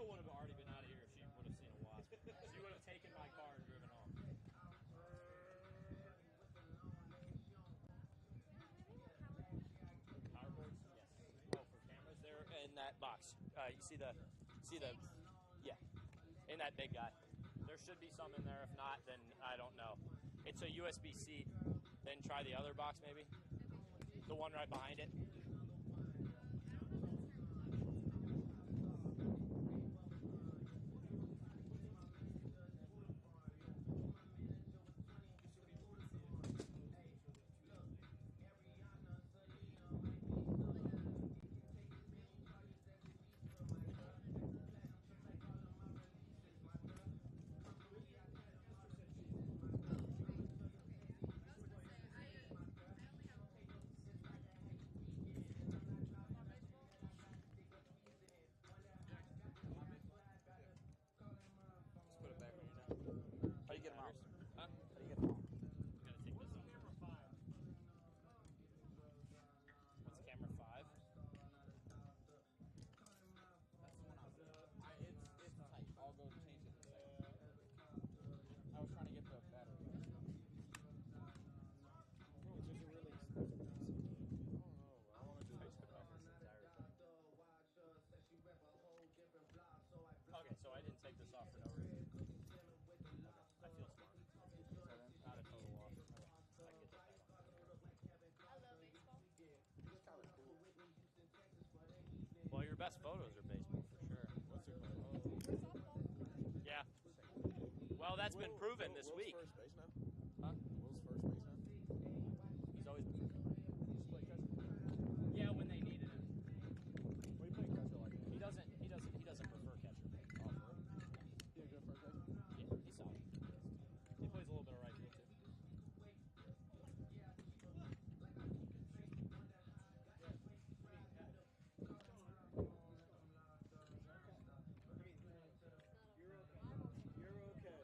Eagle would have already been out of here if she would have seen a wasp. She would have taken my car and driven off. Power cords? Yes. Oh, for cameras? They're in that box. You see the, yeah, in that big guy. There should be some in there. If not, then I don't know. It's a USB-C. Then try the other box, maybe. The one right behind it. How do you get them out? Huh? How do you get them out? You gotta take this off. Camera 5. What's camera 5? That's the one I was it's tight. I'll go change it in a second. I was trying to get the battery. Oh, there's a really piece of I want to do this entire thing. Okay, so I didn't take this off for no reason. Okay. I feel smart. Not a total loss. Okay. I can get this back on. I love baseball. It's kind of cool. Well, your best photos are baseball for sure. What's it called? Softball. Yeah. Well, that's been proven this week. Will's first base now? Huh? Will's first base now? He's always been. He used to play catcher. Yeah, when they needed him. Well, he played catcher like that. He doesn't prefer catcher. Oh, for real? Yeah, good first base. Yeah, he's solid. He plays a little bit of right field too. You're okay.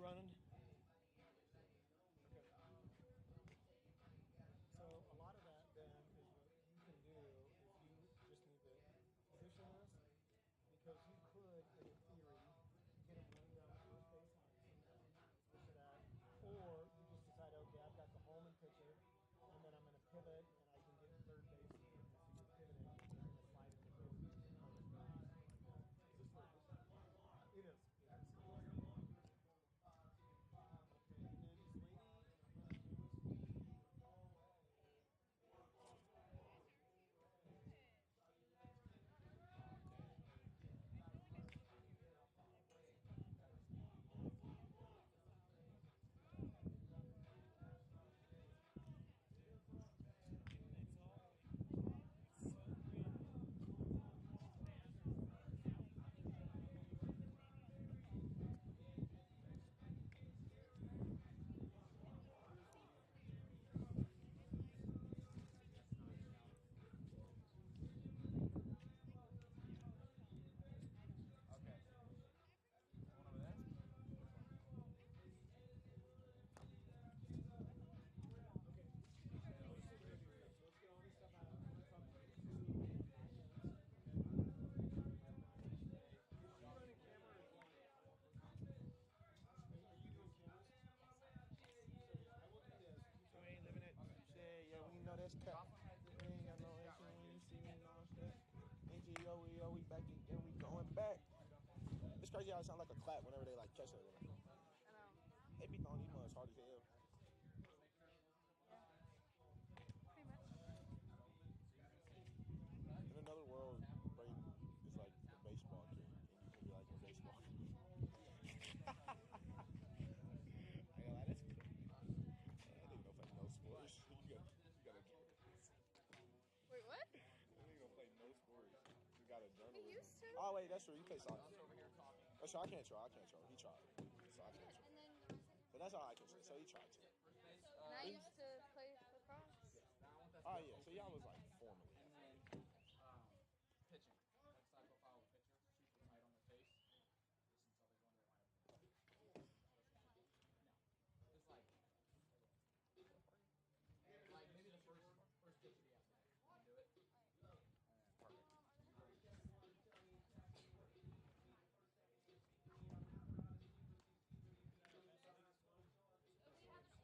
running? Okay. So a lot of that then is what you can do is you just need to position this because you could, in theory, get him running down the first base line, switch to that, or you just decide, okay, I've got the home and pitcher, and then I'm going to pivot and I can get third base here. So you're pivoting, you're going to slide into third base. Is this third base? It is. Yeah, it's third base. And then is Laney running cameras? Okay. One over there. Okay. Let's see what we're gonna do here. So let's get all this stuff out. I'm gonna talk to you two minutes. Is she running camera or is Longhorns? Are you doing cameras? So I will do this. You ain't living it. Shit, yeah, we know that's cut. We ain't got no issue when you see me no shit. NGO, we back again, we going back. It's crazy how it sounds like a clap whenever they like catch it. I know. They be throwing these mugs hard as hell. Pretty much. In another world, Braeden is like a baseball king, and you can be like a baseball king. I know that's cool. That nigga don't play no sports. You gotta Wait, what? that nigga don't play no sports. You got a He journalism. used to. Oh wait, that's true. You play soccer. Oh, so I can't try. He tried. So I can't try. And then But that's all I can say. So he tried to. and I used to play lacrosse. Oh yeah. So y'all was like formally. And then pitching. Like side profile of a pitcher, super tight on the face. Just until they wonder why. No. Just like maybe the first pitch of the afternoon. You can do it. Perfect.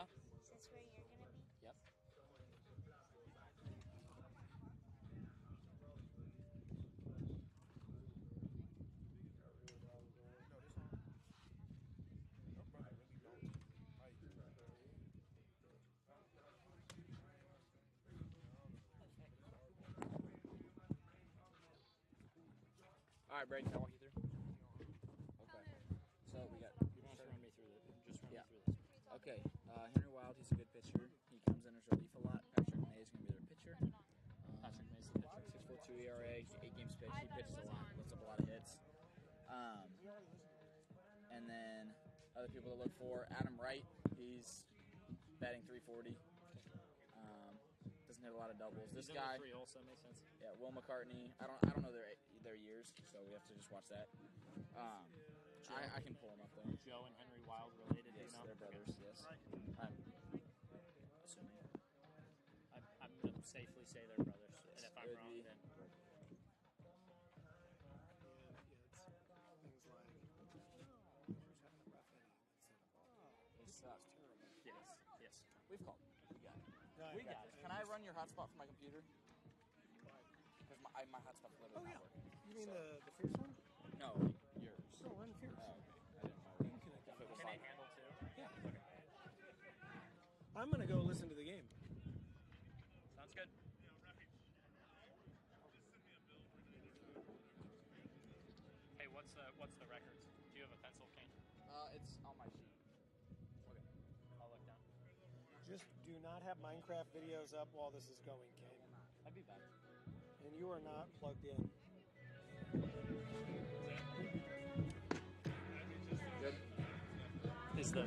Yeah. Is this where you're gonna be? Yep. All right, Braeden, can I walk you through? Okay. So we got. Just run me through this. Okay. Henry Wild, he's a good pitcher. He comes in as relief a lot. Patrick May is going to be their pitcher. Patrick May's the pitcher. 6.42 ERA, 8 games pitched. He pitches a lot, puts up a lot of hits. And then other people to look for: Adam Wright. He's batting 340. Doesn't hit a lot of doubles. This guy. 3 also makes sense. Yeah, Will McCartney. I don't know their years, so we have to just watch that. I can pull them up there. Joe and Henry Wild related, Yes, you know? they're brothers. Yes, I'm assuming. I'm going to safely say they're brothers. And if I'm wrong, then... Yes. We've called. We got it. Can I run your hotspot from my computer? Because my hotspot literally not working. You mean the Fierce one? No, yours. No, I'm Fierce. Oh, okay. I didn't know. You can connect If it was Can they like, handle too? Yeah. I'm gonna go listen to the game. Sounds good. Hey, what's the records? Do you have a pencil, Kane? it's on my sheet. Okay. I'll look down. Just do not have Minecraft videos up while this is going, Kane. I'd be back. And you are not plugged in. Good. Is the...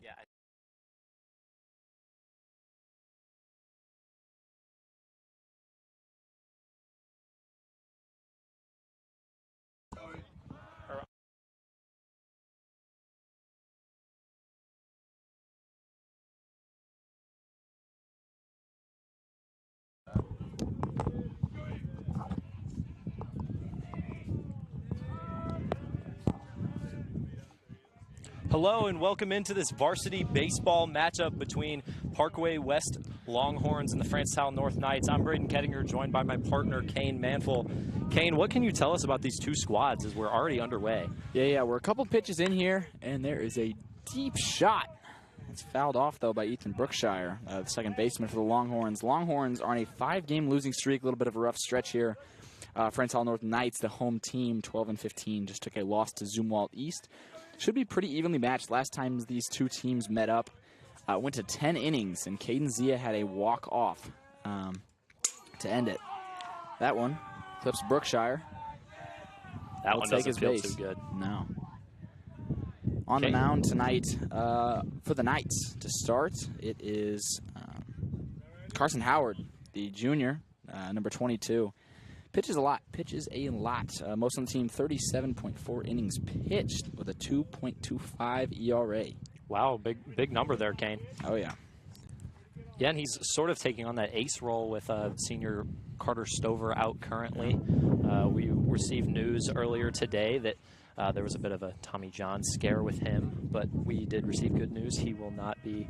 Yeah. Hello and welcome into this varsity baseball matchup between Parkway West Longhorns and the Francetown North Knights. I'm Braeden Kettinger, joined by my partner Kane Manfull. Kane, what can you tell us about these two squads as we're already underway? Yeah, we're a couple pitches in here, and there is a deep shot. It's fouled off, though, by Ethan Brookshire, the second baseman for the Longhorns. Longhorns are on a 5-game losing streak, a little bit of a rough stretch here. Franktown North Knights, the home team, 12-15, just took a loss to Zumwalt East. Should be pretty evenly matched. Last time these two teams met up, went to 10 innings, and Caden Zia had a walk-off to end it. That one clips Brookshire. That one doesn't feel too good. No. On the mound tonight for the Knights to start, it is Carson Howard, the junior, number 22. Pitches a lot. Most on the team, 37.4 innings pitched with a 2.25 ERA. Wow, big number there, Kane. Oh, yeah. Yeah, and he's sort of taking on that ace role with senior Carter Stover out currently. We received news earlier today that there was a bit of a Tommy John scare with him, but we did receive good news. He will not be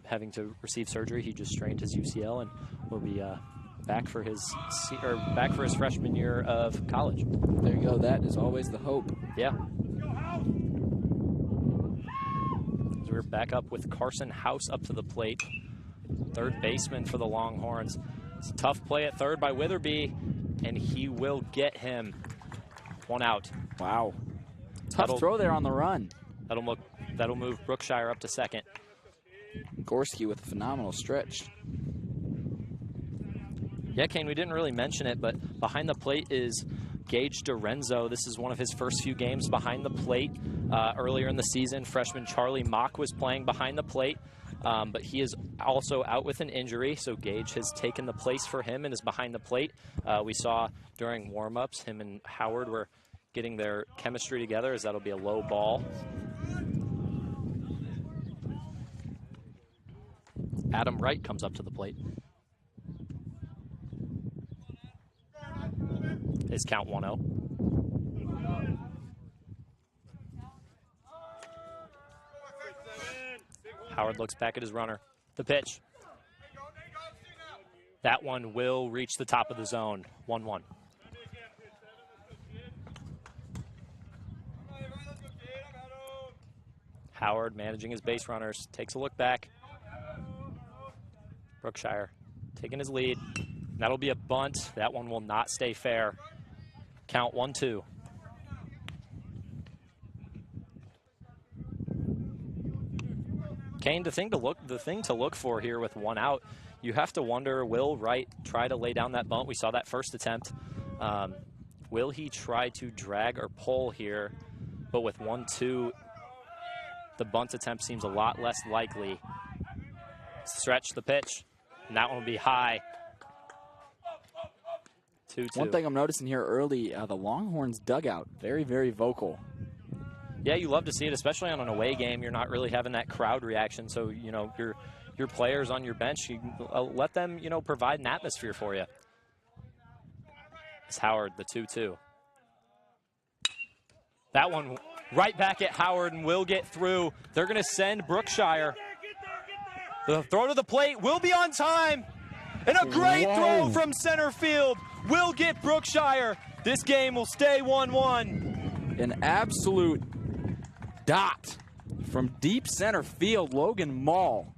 having to receive surgery. He just strained his UCL and will be back for his freshman year of college. There you go. That is always the hope. Yeah. So we're back up with Carson House up to the plate. Third baseman for the Longhorns. It's a tough play at third by Witherby, and he will get him. One out. Wow. Tough throw there on the run. That'll move Brookshire up to second. Gorski with a phenomenal stretch. Yeah, Kane, we didn't really mention it, but behind the plate is Gage DeRenzo. This is one of his first few games behind the plate. Earlier in the season, freshman Charlie Mock was playing behind the plate, but he is also out with an injury, so Gage has taken the place for him and is behind the plate. We saw during warm-ups, him and Howard were getting their chemistry together, as that'll be a low ball. Adam Wright comes up to the plate. His count 1-0. Howard looks back at his runner. The pitch. That one will reach the top of the zone. 1-1. Howard managing his base runners. Takes a look back. Brookshire taking his lead. That'll be a bunt. That one will not stay fair. Count 1-2. Kane, the thing to look for here with one out, you have to wonder, will Wright try to lay down that bunt? We saw that first attempt. Will he try to drag or pull here? But with 1-2, the bunt attempt seems a lot less likely. Stretch the pitch, and that one will be high. 2-2. One thing I'm noticing here early, the Longhorns dugout, very, very vocal. Yeah, you love to see it, especially on an away game. You're not really having that crowd reaction, so, you know, your players on your bench, you let them, you know, provide an atmosphere for you. It's Howard, the 2-2. That one right back at Howard and will get through. They're going to send Brookshire. The throw to the plate will be on time. And a great throw from center field will get Brookshire. This game will stay 1-1. An absolute dot from deep center field, Logan Mall.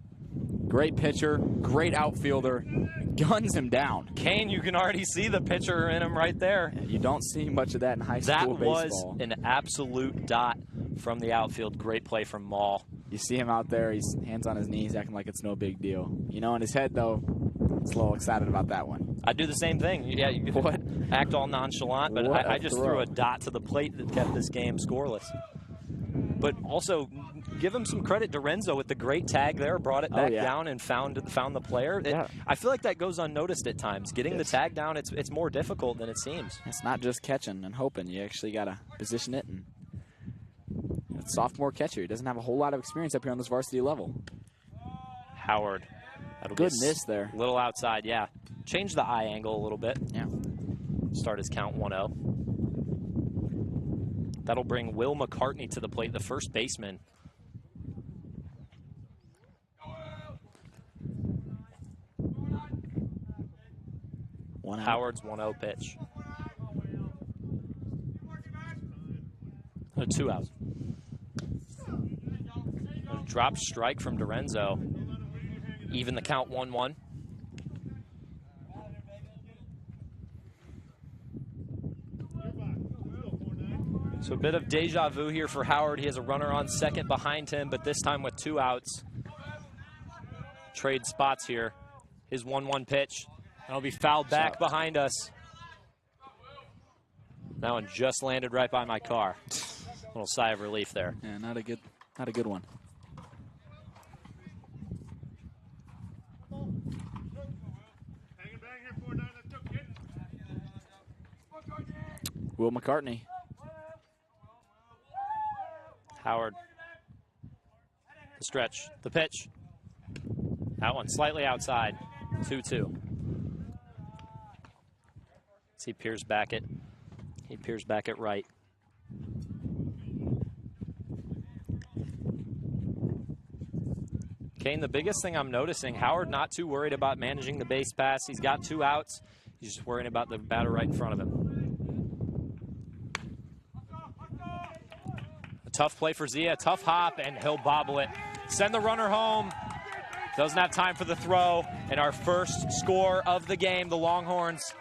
Great pitcher, great outfielder, guns him down. Kane, you can already see the pitcher in him right there. Yeah, you don't see much of that in high school baseball. That was an absolute dot from the outfield. Great play from Mall. You see him out there, he's hands on his knees, acting like it's no big deal. You know, in his head, though, he's a little excited about that one. I do the same thing. Yeah, you could act all nonchalant, but I just threw a dot to the plate that kept this game scoreless. But also, give him some credit, DeRenzo, with the great tag there, brought it back down and found the player. I feel like that goes unnoticed at times. Getting the tag down, it's more difficult than it seems. It's not just catching and hoping. You actually got to position it. And it's sophomore catcher. He doesn't have a whole lot of experience up here on this varsity level. Howard. Good miss there. Little outside, yeah. Change the eye angle a little bit. Yeah. Start his count 1-0. That'll bring Will McCartney to the plate, the first baseman. Howard's 1-0 pitch. 2 outs. A drop strike from DeRenzo. Even the count 1-1. So a bit of deja vu here for Howard. He has a runner on second behind him, but this time with 2 outs. Trade spots here. His 1-1 pitch. That'll be fouled back behind us. That one just landed right by my car. Little sigh of relief there. Yeah, not a good one. Will McCartney. Howard. The stretch. The pitch. That one slightly outside. 2-2. See Pierce back it. He peers back at right. Kane, the biggest thing I'm noticing, Howard not too worried about managing the base pass. He's got 2 outs. He's just worrying about the batter right in front of him. A tough play for Zia, tough hop, and he'll bobble it. Send the runner home. Doesn't have time for the throw. And our first score of the game, the Longhorns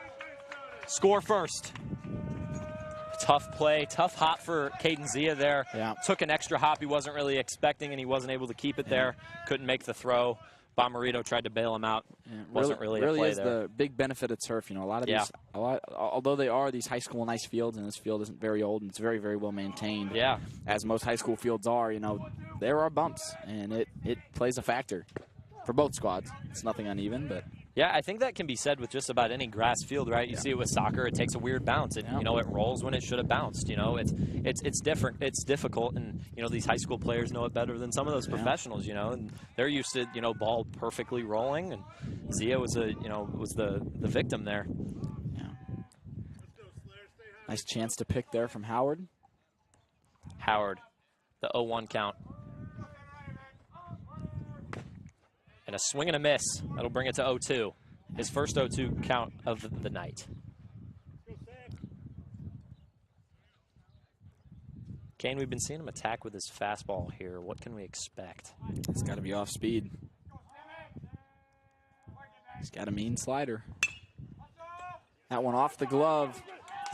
score first. Tough play, tough hop for Caden Zia there. Yeah. Took an extra hop he wasn't really expecting, and he wasn't able to keep it there. Couldn't make the throw. Bomarito tried to bail him out. Yeah, Wasn't really a play is there. The big benefit of turf. You know, a lot of these, although they are these high school nice fields, and this field isn't very old and it's very, very well maintained. Yeah. As most high school fields are, you know, there are bumps, and it plays a factor for both squads. It's nothing uneven, but. Yeah, I think that can be said with just about any grass field, right? You see it with soccer; it takes a weird bounce, and you know it rolls when it should have bounced. You know, it's different, it's difficult, and you know these high school players know it better than some of those professionals. You know, and they're used to ball perfectly rolling, and Zia was the victim there. Yeah. Nice chance to pick there from Howard. Howard, the 0-1 count. And a swing and a miss. That'll bring it to 0-2. His first 0-2 count of the night. Kane, we've been seeing him attack with his fastball here. What can we expect? It's got to be off speed. He's got a mean slider. That one off the glove.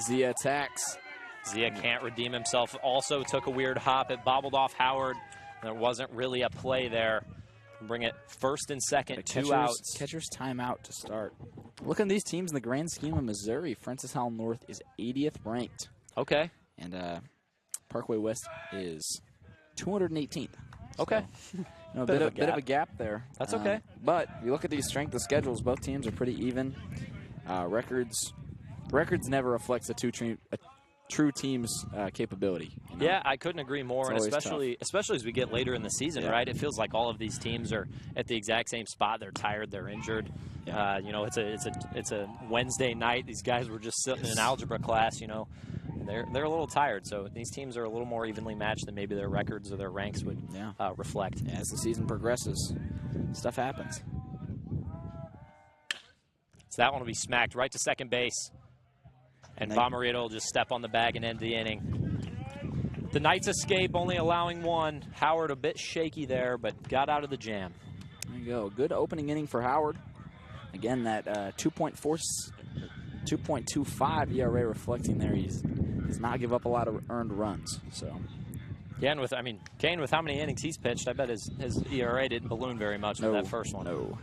Zia attacks. Zia can't redeem himself. Also took a weird hop. It bobbled off Howard. There wasn't really a play there. Bring it first and second, 2 outs. Catcher's timeout to start. Look at these teams in the grand scheme of Missouri. Francis Howell North is 80th ranked. Okay. And Parkway West is 218th. Okay. So, bit of a gap there. That's okay. But you look at these strength of schedules, both teams are pretty even. Records never reflects a true team's capability. You know? Yeah, I couldn't agree more, and especially as we get later in the season, right? It feels like all of these teams are at the exact same spot. They're tired, they're injured. Yeah. It's a Wednesday night. These guys were just sitting in algebra class, and they're a little tired. So these teams are a little more evenly matched than maybe their records or their ranks would reflect. As the season progresses, stuff happens. So that one will be smacked right to second base. And Bomarito will just step on the bag and end the inning. The Knights escape, only allowing 1. Howard a bit shaky there, but got out of the jam. There you go. Good opening inning for Howard. Again, that 2.25 ERA reflecting there. He does not give up a lot of earned runs. So. Yeah, and Kane, with how many innings he's pitched, I bet his ERA didn't balloon very much with that first one. No.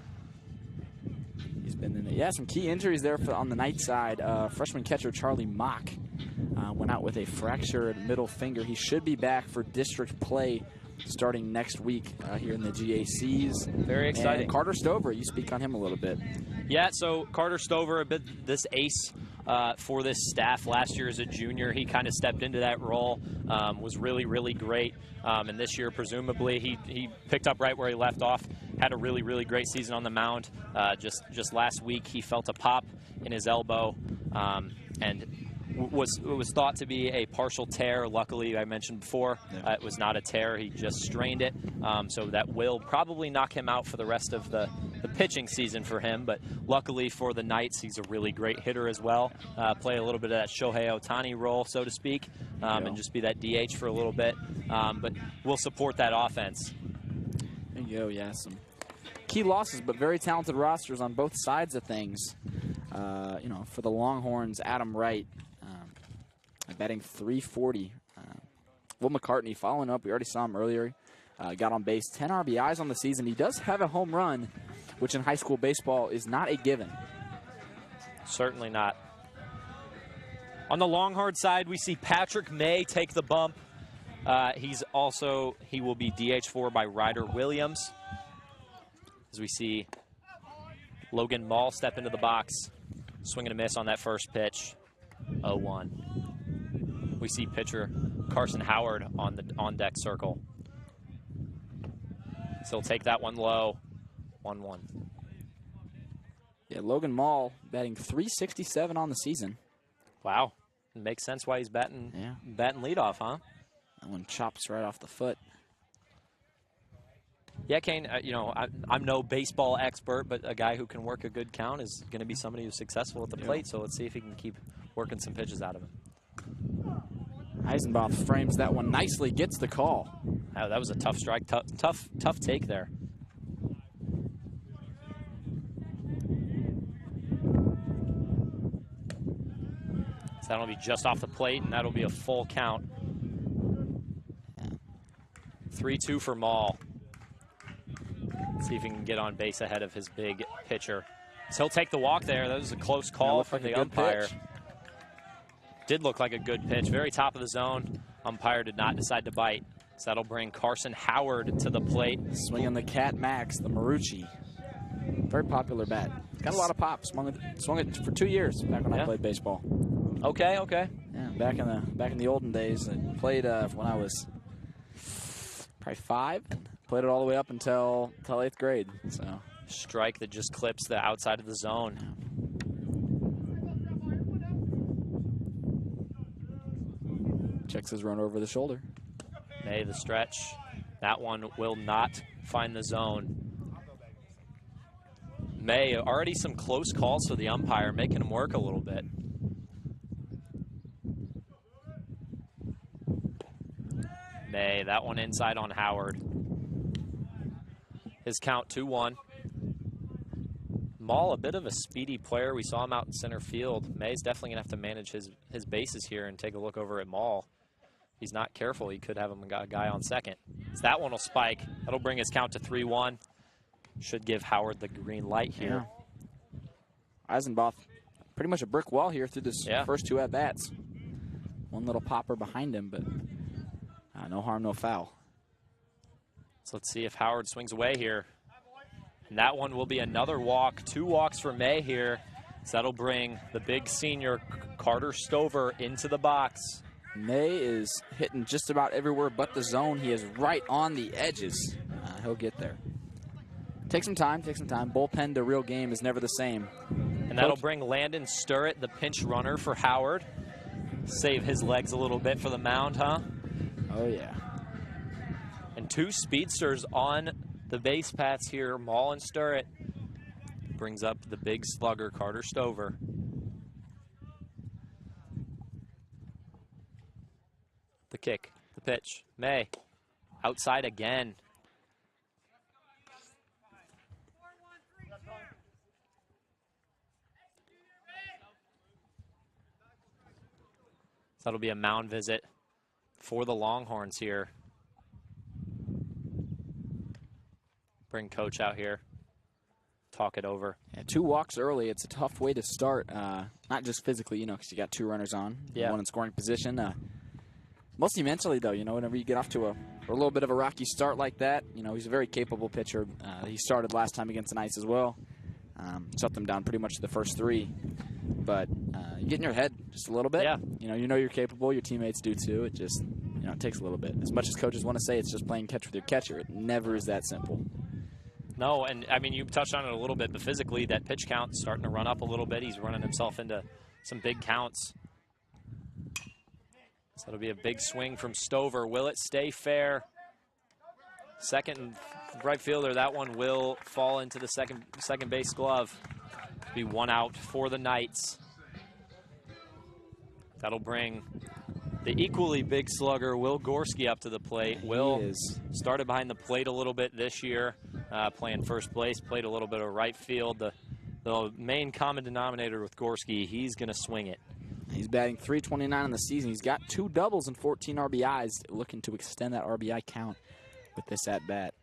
He's been in it. Some key injuries there on the Knights side. Freshman catcher Charlie Mock went out with a fractured middle finger. He should be back for district play starting next week here in the GACs. Very exciting. And Carter Stover, you speak on him a little bit. Yeah, so Carter Stover, a bit this ace for this staff last year as a junior. He kind of stepped into that role, was really, really great. And this year, presumably, he picked up right where he left off. Had a really, really great season on the mound. Just last week, he felt a pop in his elbow, and was thought to be a partial tear. Luckily, I mentioned before, it was not a tear. He just strained it, so that will probably knock him out for the rest of the pitching season for him. But luckily for the Knights, he's a really great hitter as well. Play a little bit of that Shohei Ohtani role, so to speak, and just be that DH for a little bit. But we'll support that offense. There you go, some key losses, but very talented rosters on both sides of things. For the Longhorns, Adam Wright, batting .340 Will McCartney following up. We already saw him earlier. Got on base, 10 RBIs on the season. He does have a home run, which in high school baseball is not a given. Certainly not. On the Longhorn side, we see Patrick May take the bump. He will be DH4 by Ryder Williams. As we see Logan Mall step into the box, swing and a miss on that first pitch, 0-1. We see pitcher Carson Howard on the on-deck circle. So he'll take that one low, 1-1. Yeah, Logan Mall batting .367 on the season. Wow, it makes sense why he's batting leadoff, huh? That one chops right off the foot. Yeah, Kane, I'm no baseball expert, but a guy who can work a good count is going to be somebody who's successful at the plate, so let's see if he can keep working some pitches out of him. Eisenbach frames that one nicely, gets the call. Oh, that was a tough strike, tough take there. So that'll be just off the plate, and that'll be a full count. 3-2 for Mall. See if he can get on base ahead of his big pitcher. So he'll take the walk there. That was a close call from the umpire. Did look like a good pitch. Very top of the zone. Umpire did not decide to bite. So that'll bring Carson Howard to the plate. Swinging the Cat Max, the Marucci. Very popular bat. Got a lot of pop. Swung it for 2 years back when I played baseball. Okay. Yeah, back in the olden days. I played when I was probably 5. Played it all the way up until 8th grade. So strike that just clips the outside of the zone. Checks his run over the shoulder. May the stretch. That one will not find the zone. May, already some close calls for the umpire, making him work a little bit. May, that one inside on Howard. His count 2-1. Mall, a bit of a speedy player. We saw him out in center field. May's definitely going to have to manage his bases here and take a look over at Mall. If he's not careful, he could have a guy on second. So that one will spike. That'll bring his count to 3-1. Should give Howard the green light here. Yeah. Eisenbach, pretty much a brick wall here through this first 2 at-bats. One little popper behind him, but no harm, no foul. So let's see if Howard swings away here. And that one will be another walk. 2 walks for May here. So that'll bring the big senior Carter Stover into the box. May is hitting just about everywhere but the zone. He is right on the edges. He'll get there. Take some time. Bullpen to real game is never the same. And that'll bring Landon Sturrett, the pinch runner for Howard. Save his legs a little bit for the mound, huh? Oh, yeah. And 2 speedsters on the base paths here, Mall and Sturrett. Brings up the big slugger, Carter Stover. The kick, the pitch, May. Outside again. So that'll be a mound visit for the Longhorns here. Bring coach out here. Talk it over. Yeah, 2 walks early. It's a tough way to start. Not just physically, because you got 2 runners on. Yeah. 1 in scoring position. Mostly mentally, though. Whenever you get off to a little bit of a rocky start like that, he's a very capable pitcher. He started last time against the Knights as well. Shut them down pretty much the first 3. But you get in your head just a little bit. Yeah. You know you're capable. Your teammates do too. It just, it takes a little bit. As much as coaches want to say it's just playing catch with your catcher, it never is that simple. No, and I mean, you touched on it a little bit, but physically that pitch count's starting to run up a little bit. He's running himself into some big counts. So it'll be a big swing from Stover. Will it stay fair? Second and right fielder, that one will fall into the second base glove. Be 1 out for the Knights. That'll bring the equally big slugger, Will Gorski, up to the plate. Will started behind the plate a little bit this year, playing first base, played a little bit of right field. The main common denominator with Gorski, he's going to swing it. He's batting .329 in the season. He's got 2 doubles and 14 RBIs, looking to extend that RBI count with this at-bat.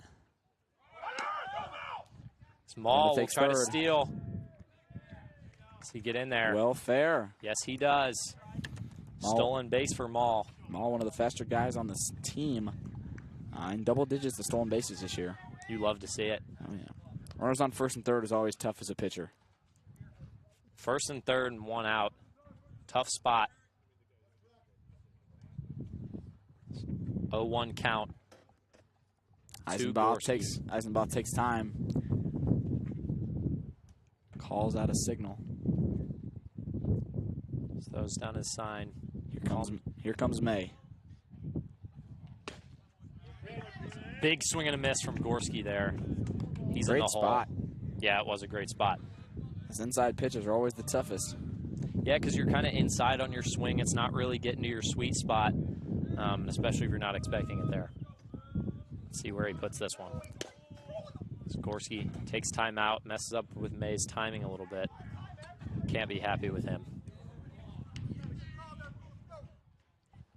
Small will try to steal. Does he get in there? Well, fair. Yes, he does. Stolen base for Maul. Maul, one of the faster guys on this team. In double digits, the stolen bases this year. You love to see it. Oh, yeah. Runners on first and third is always tough as a pitcher. First and third and 1 out. Tough spot. 0-1 count. Eisenbach takes time. Calls out a signal. Throws down his sign. Here comes May. Big swing and a miss from Gorski there. He's Great in the hole. spot. Yeah, it was a great spot. His inside pitches are always the toughest. Yeah, because you're kind of inside on your swing. It's not really getting to your sweet spot, especially if you're not expecting it there. Let's see where he puts this one. Gorski takes time out, messes up with May's timing a little bit. Can't be happy with him.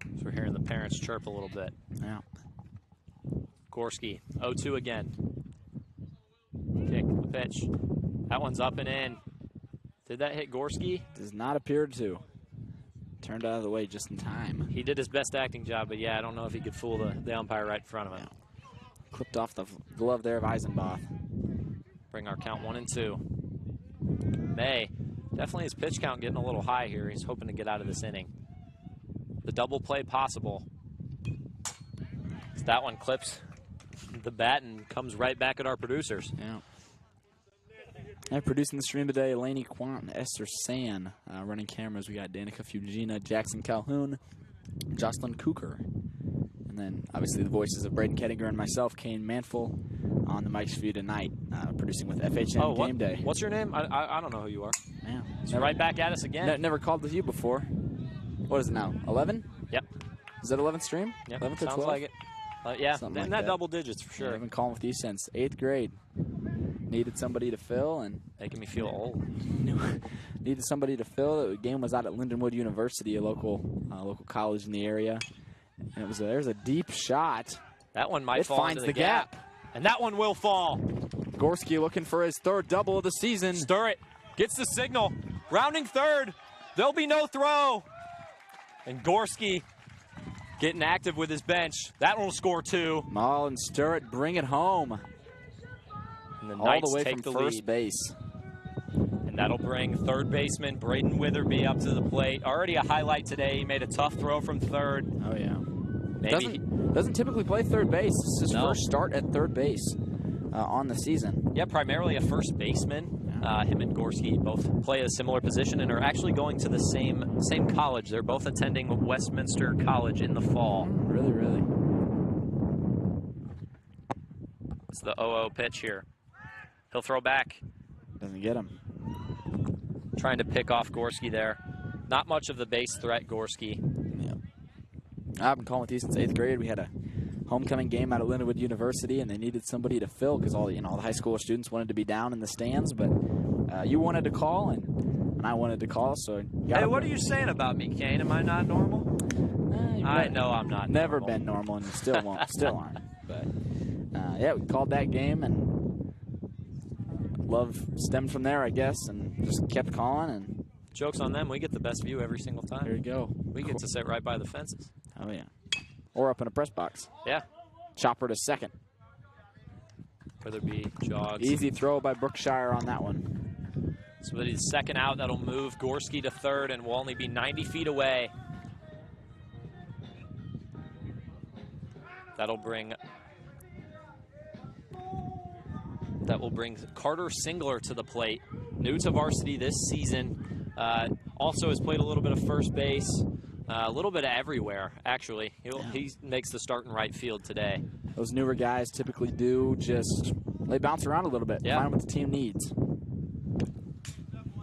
So we're hearing the parents chirp a little bit. Yeah. Gorski, 0-2 again. Kick, the pitch. That one's up and in. Did that hit Gorski? Does not appear to. Turned out of the way just in time. He did his best acting job, but yeah, I don't know if he could fool the umpire right in front of him. Yeah. Clipped off the glove there of Eisenbach. Bring our count 1-2. May, definitely his pitch count getting a little high here. He's hoping to get out of this inning. The double play possible. So that one clips the bat and comes right back at our producers. Yeah. And producing the stream today, Laney, Quandt, and Esther San. Running cameras, we got Danica Fugina, Jackson Calhoun, Jocelyn Kuker. And then, obviously, the voices of Braeden, Kettinger, and myself, Kane, Manfull, on the mics for you tonight, producing with FHN Game Day. What's your name? I don't know who you are. Yeah. He's right back at us again. Never called with you before. What is it now, 11? Yep. Is that 11th stream? Yep, 11th or 12th? sounds like it. Yeah, Something in like that double digits for sure. Yeah, I've been calling with you since 8th grade. Needed somebody to fill, and making me feel old. Needed somebody to fill. The game was out at Lindenwood University, a local college in the area. And there's a deep shot. That one might fall finds into the gap. And that one will fall. Gorski looking for his 3rd double of the season. Stir it. Gets the signal. Rounding 3rd. There'll be no throw. And Gorski getting active with his bench. That one will score 2. Maul and Sturrett bring it home. And the all Knights the way take from the first lead. base. And that'll bring 3rd baseman Braeden Witherby up to the plate. Already a highlight today. He made a tough throw from 3rd. Oh, yeah. Maybe Doesn't typically play 3rd base. This is his first start at 3rd base on the season. Yeah, primarily a first baseman. Him and Gorski both play a similar position and are actually going to the same college. They're both attending Westminster College in the fall. Really, really. It's the 0-0 pitch here. He'll throw back. Doesn't get him. Trying to pick off Gorski there. Not much of the base threat, Gorski. Yeah. I've been calling with you since 8th grade. We had a homecoming game out at Lindenwood University, and they needed somebody to fill because all the high school students wanted to be down in the stands, but you wanted to call, and I wanted to call, so. Hey, what are you saying about me, Kane? Am I not normal? I know I'm not. Never been normal, and still won't, still aren't. But yeah, we called that game, and love stemmed from there, I guess, and just kept calling. And joke's on them. We get the best view every single time. There you go. We get to sit right by the fences. Oh yeah. Or up in a press box. Yeah. Chopper to second. Witherby jogs. Easy throw by Brookshire on that one. So that he's second out. That'll move Gorski to 3rd and will only be 90 feet away. That will bring Carter Singler to the plate. New to varsity this season. Also has played a little bit of first base. A little bit of everywhere, actually. He makes the start in right field today. Those newer guys typically do just, they bounce around a little bit. Yeah. Find what the team needs.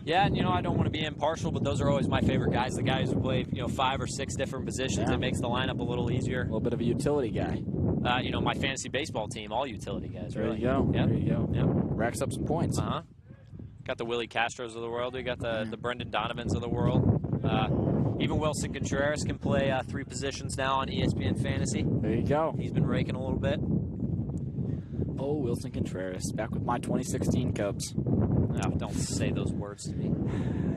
Yeah, and I don't want to be impartial, but those are always my favorite guys. The guys who play 5 or 6 different positions. Yeah. It makes the lineup a little easier. A little bit of a utility guy. My fantasy baseball team, all utility guys, There really. you go. Yep. There you go. Yep. Racks up some points. Got the Willie Castros of the world. We got the Brendan Donovans of the world. Even Wilson Contreras can play 3 positions now on ESPN Fantasy. There you go. He's been raking a little bit. Oh, Wilson Contreras, back with my 2016 Cubs. Oh, don't say those words to me.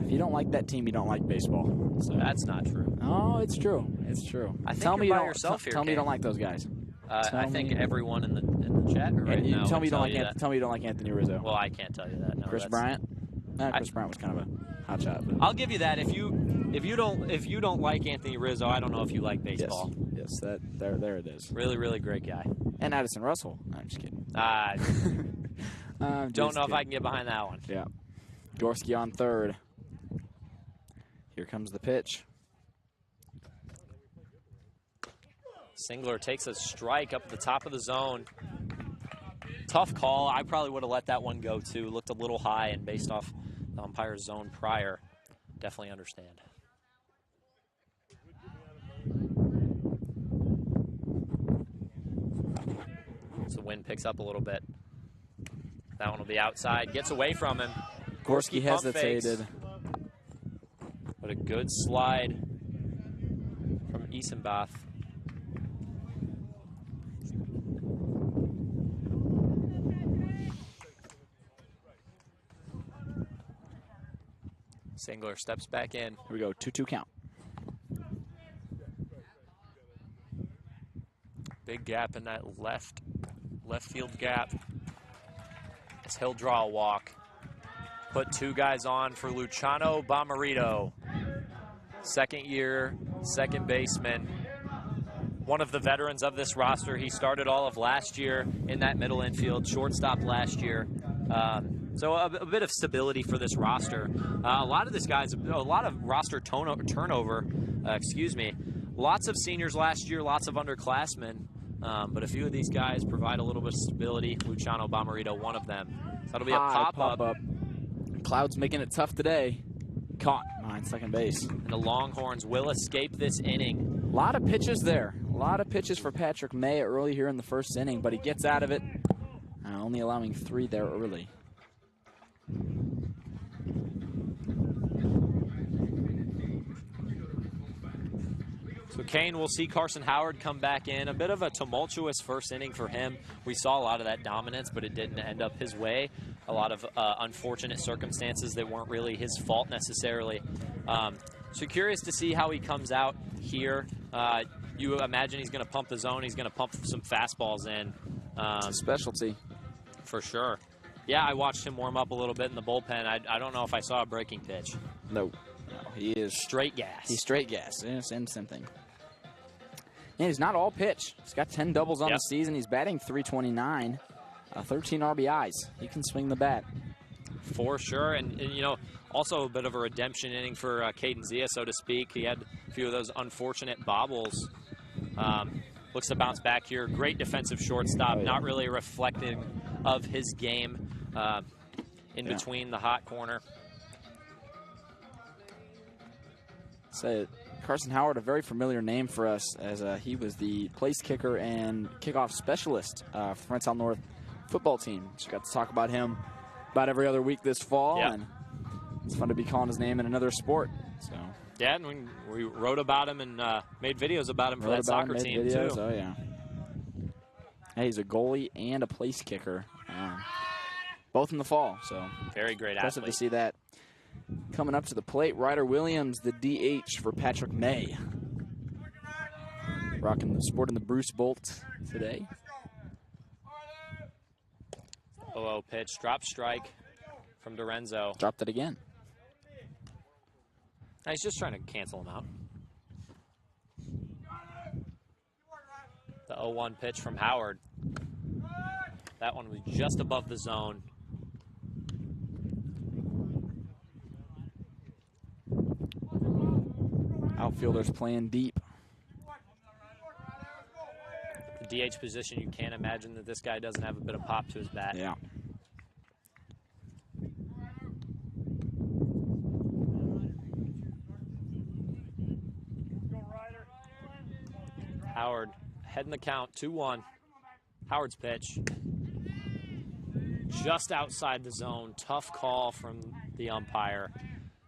If you don't like that team, you don't like baseball. So. That's not true. Oh, it's true. It's true. I think tell you're me you by don't, yourself here, Tell me you Kane. don't like those guys. I think everyone in the chat right And you now tell would me you don't like that. Tell me you don't like Anthony Rizzo. Well, I can't tell you that. No, Chris Bryant. Chris Bryant was kind of a hot shot. But. I'll give you that. If you don't like Anthony Rizzo, I don't know if you like baseball. Yes, there it is. Really, really great guy. And Addison Russell. No, I'm just kidding. Don't know if I can get behind that one. Yeah. Gorski on third. Here comes the pitch. Singler takes a strike up at the top of the zone. Tough call. I probably would have let that one go too. Looked a little high, and based off the umpire's zone prior, definitely understand. So the wind picks up a little bit. That one will be outside. Gets away from him. Gorski pump fakes. hesitated. But a good slide from Isenbath. Singler steps back in. Here we go, 2-2 count. Big gap in that left field gap. As he'll draw a walk. Put 2 guys on for Luciano Bomarito. Second year, second baseman. One of the veterans of this roster. He started all of last year in that middle infield, shortstop last year. So a bit of stability for this roster. A lot of roster turnover, Lots of seniors last year, lots of underclassmen. But a few of these guys provide a little bit of stability. Luciano Bomarito, one of them. So that'll be a pop-up. Cloud's making it tough today. Caught behind second base. And the Longhorns will escape this inning. A lot of pitches there. A lot of pitches for Patrick May early here in the first inning, but he gets out of it. Only allowing 3 there early. So Kane will see Carson Howard come back in. A bit of a tumultuous first inning for him. We saw a lot of that dominance, but it didn't end up his way. A lot of unfortunate circumstances that weren't really his fault necessarily. So curious to see how he comes out here. You imagine he's going to pump the zone. He's going to pump some fastballs in. It's a specialty. For sure. Yeah, I watched him warm up a little bit in the bullpen. I don't know if I saw a breaking pitch. No, he is straight gas. He's straight gas. Yes, and something. And he's not all pitch. He's got 10 doubles on the season. He's batting .329, 13 RBIs. He can swing the bat. For sure. And you know, also a bit of a redemption inning for Caden Zia, so to speak. He had a few of those unfortunate bobbles. Looks to bounce back here. Great defensive shortstop. Not really reflecting of his game in between the hot corner. So Carson Howard, a very familiar name for us, as he was the place kicker and kickoff specialist for Rensselaer North football team. So we got to talk about him about every other week this fall, and it's fun to be calling his name in another sport. So yeah, and we wrote about him and made videos about him for that soccer team too. Oh yeah. Hey, he's a goalie and a place kicker, both in the fall. So very great impressive athlete. To see that. Coming up to the plate, Ryder Williams, the DH for Patrick May. Sporting the Bruce Bolt today. 0-0 pitch, drop strike from Dorenzo. Dropped it again. He's just trying to cancel him out. The 0-1 pitch from Howard. That one was just above the zone. Outfielders playing deep. The DH position, you can't imagine that this guy doesn't have a bit of pop to his bat. Yeah. Howard heading the count, 2-1. Howard's pitch. Just outside the zone. Tough call from the umpire.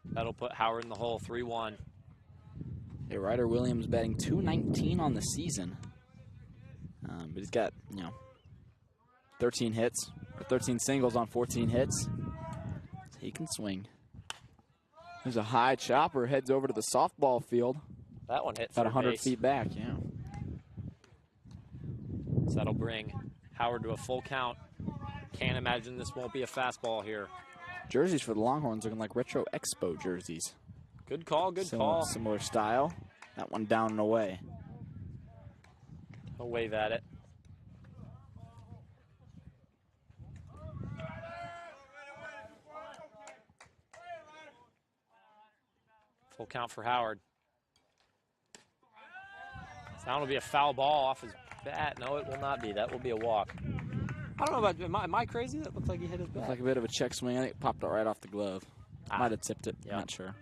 That'll put Howard in the hole, 3-1. Okay, Ryder Williams batting .219 on the season. But he's got, 13 hits, or 13 singles on 14 hits. So he can swing. There's a high chopper, heads over to the softball field. That one hit about third 100 base. feet back, yeah. So that'll bring Howard to a full count. Can't imagine this won't be a fastball here. Jerseys for the Longhorns looking like retro Expo jerseys. Good call, good call. Similar style. That one down and away. He'll wave at it. Full count for Howard. So that will be a foul ball off his bat. No, it will not be. That will be a walk. I don't know about, am I crazy? That looks like he hit his bat. Looked like a bit of a check swing. I think it popped out right off the glove. Might have tipped it. Yeah. Not sure.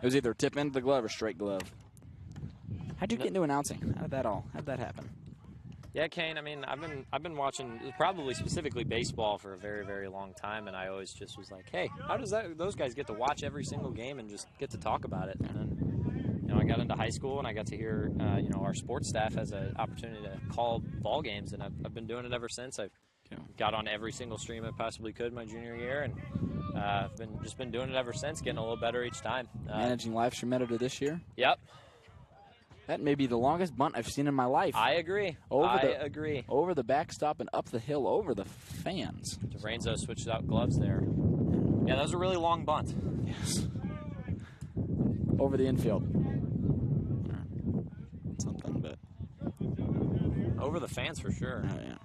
It was either tip into the glove or straight glove. How'd you get into announcing? How'd that happen? Yeah, Kane, I mean, I've been watching probably specifically baseball for a very, very long time, and I always just was like, hey, how does those guys get to watch every single game and just get to talk about it? And then, I got into high school and I got to hear, our sports staff has an opportunity to call ball games, and I've been doing it ever since. I've got on every single stream I possibly could my junior year, and I've been doing it ever since, getting a little better each time. Managing Livestream editor this year? Yep. That may be the longest bunt I've seen in my life. I agree. I agree. Over the backstop and up the hill over the fans. DeRenzo switched out gloves there. Yeah, that was a really long bunt. Yes. Over the infield. Something, but. Over the fans for sure. Oh, yeah.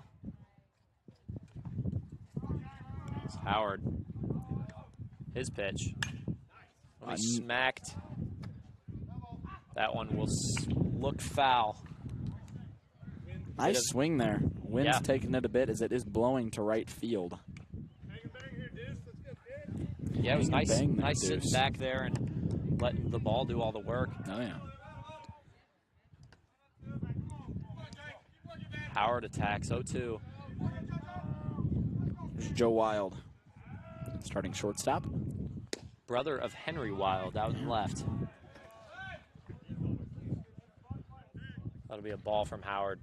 It's Howard. His pitch. When he smacked. That one will look foul. Nice swing there. Wind's taking it a bit as it is blowing to right field. Yeah, it was nice sitting back there and letting the ball do all the work. Oh, yeah. Howard attacks 0-2. There's Joe Wild, starting shortstop. Brother of Henry Wild out and left. That'll be a ball from Howard.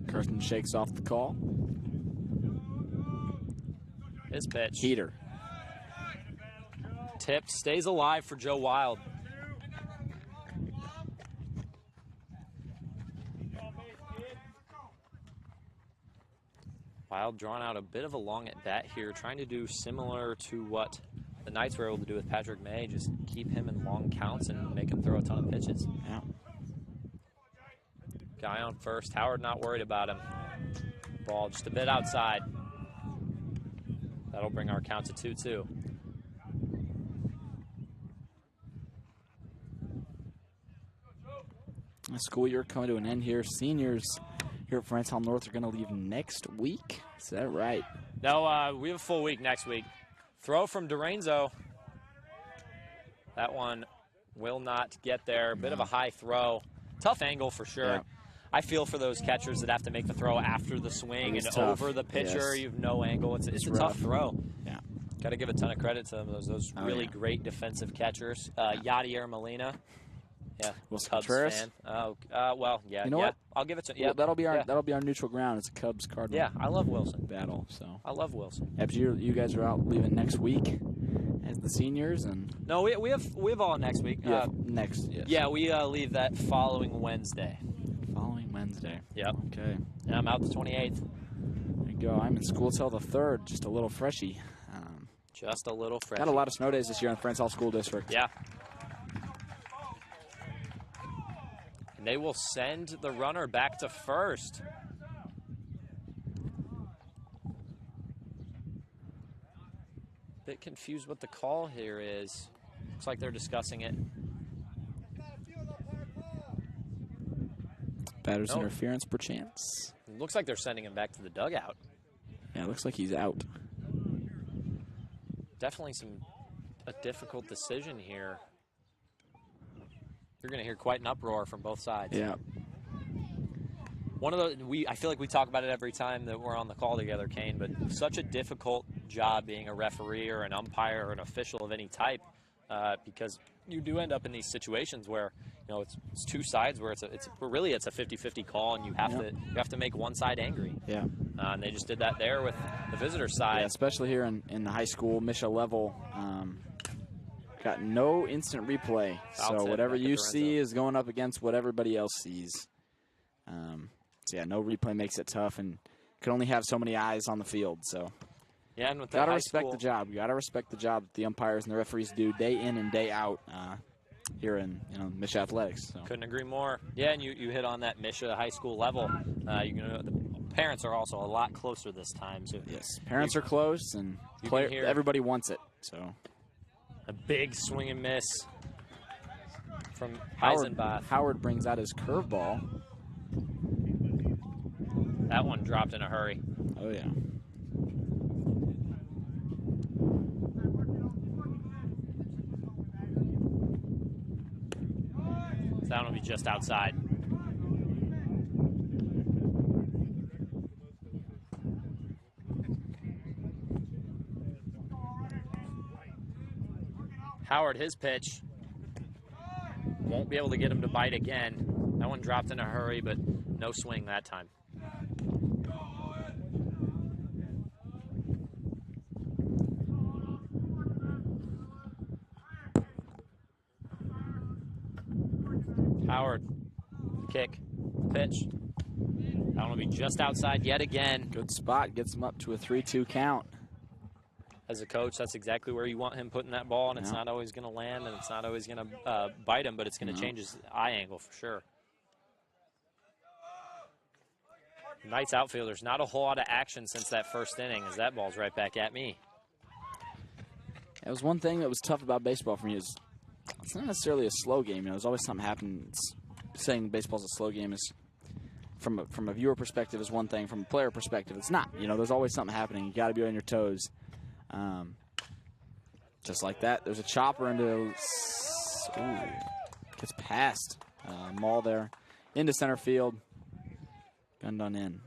Kirsten shakes off the call. His pitch. Heater. Tipped, stays alive for Joe Wild. Wild drawn out a bit of a long at bat here, trying to do similar to what the Knights were able to do with Patrick May, just keep him in long counts and make him throw a ton of pitches. Yeah. Guy on first. Howard not worried about him. Ball just a bit outside. That'll bring our count to 2-2. The school year coming to an end here. Seniors here at Francis North are going to leave next week. Is that right? No, we have a full week next week. Throw from DeRenzo. That one will not get there. Bit of a high throw. Tough angle for sure. Yeah. I feel for those catchers that have to make the throw after the swing and tough. over the pitcher. Yes. You have no angle. It's a rough. tough throw. Yeah. Got to give a ton of credit to them. Those really great defensive catchers. Yadier Molina. Yeah, Wilson Cubs Contreras. fan. Well, yeah. You know yeah. what? I'll give it to Well, that'll be our neutral ground. It's a Cubs Cardinal. Yeah, I love Wilson. Battle. So. I love Wilson. Yep, you guys are out leaving next week as the seniors, and No, we have all next week. next. Yes. Yeah, we leave that following Wednesday. Following Wednesday. Yep. Okay. And I'm out the 28th. There you go. I'm in school till the 3rd. Just a little freshy. Just a little fresh. Got a lot of snow days this year in the Francis Hall School District. Yeah. And they will send the runner back to first. Bit confused what the call here is. Looks like they're discussing it. Batter's Nope. interference, perchance. Looks like they're sending him back to the dugout. Yeah, it looks like he's out. Definitely a difficult decision here. You're going to hear quite an uproar from both sides. Yeah. One of the I feel like we talk about it every time that we're on the call together, Kane, but such a difficult job being a referee or an umpire or an official of any type, because you do end up in these situations where, you know, it's two sides where it's a 50-50 call, and you have to make one side angry. Yeah. And they just did that there with the visitor side. Yeah, especially here in the high school Misha level. Got no instant replay, Foul so tip whatever back at you the red see zone. is going up against what everybody else sees. So yeah, no replay makes it tough, and you can only have so many eyes on the field. So Yeah, and with the gotta high respect school, the job. You gotta respect the job that the umpires and the referees do day in and day out here in Misha Athletics. So. Couldn't agree more. Yeah, and you hit on that Misha high school level. The parents are also a lot closer this time. So Yes, parents are close, and you can hear- everybody wants it. So a big swing and miss from Howard Eisenbach. brings out his curveball. That one dropped in a hurry. Oh yeah. That one will be just outside. Howard, his pitch. Won't be able to get him to bite again. That one dropped in a hurry, but no swing that time. Howard, kick, pitch. That one will be just outside yet again. Good spot, gets him up to a 3-2 count. As a coach, that's exactly where you want him putting that ball, and it's not always going to land, and it's not always going to bite him, but it's going to change his eye angle for sure. Knights outfielders, not a whole lot of action since that first inning, as that ball's right back at me. It was one thing that was tough about baseball for me is it's not necessarily a slow game. There's always something happening. Saying baseball's a slow game is, from a viewer perspective, is one thing. From a player perspective, it's not. There's always something happening. You got to be on your toes. Just like that, there's a chopper into. Gets past Maul there into center field. Gunned on in.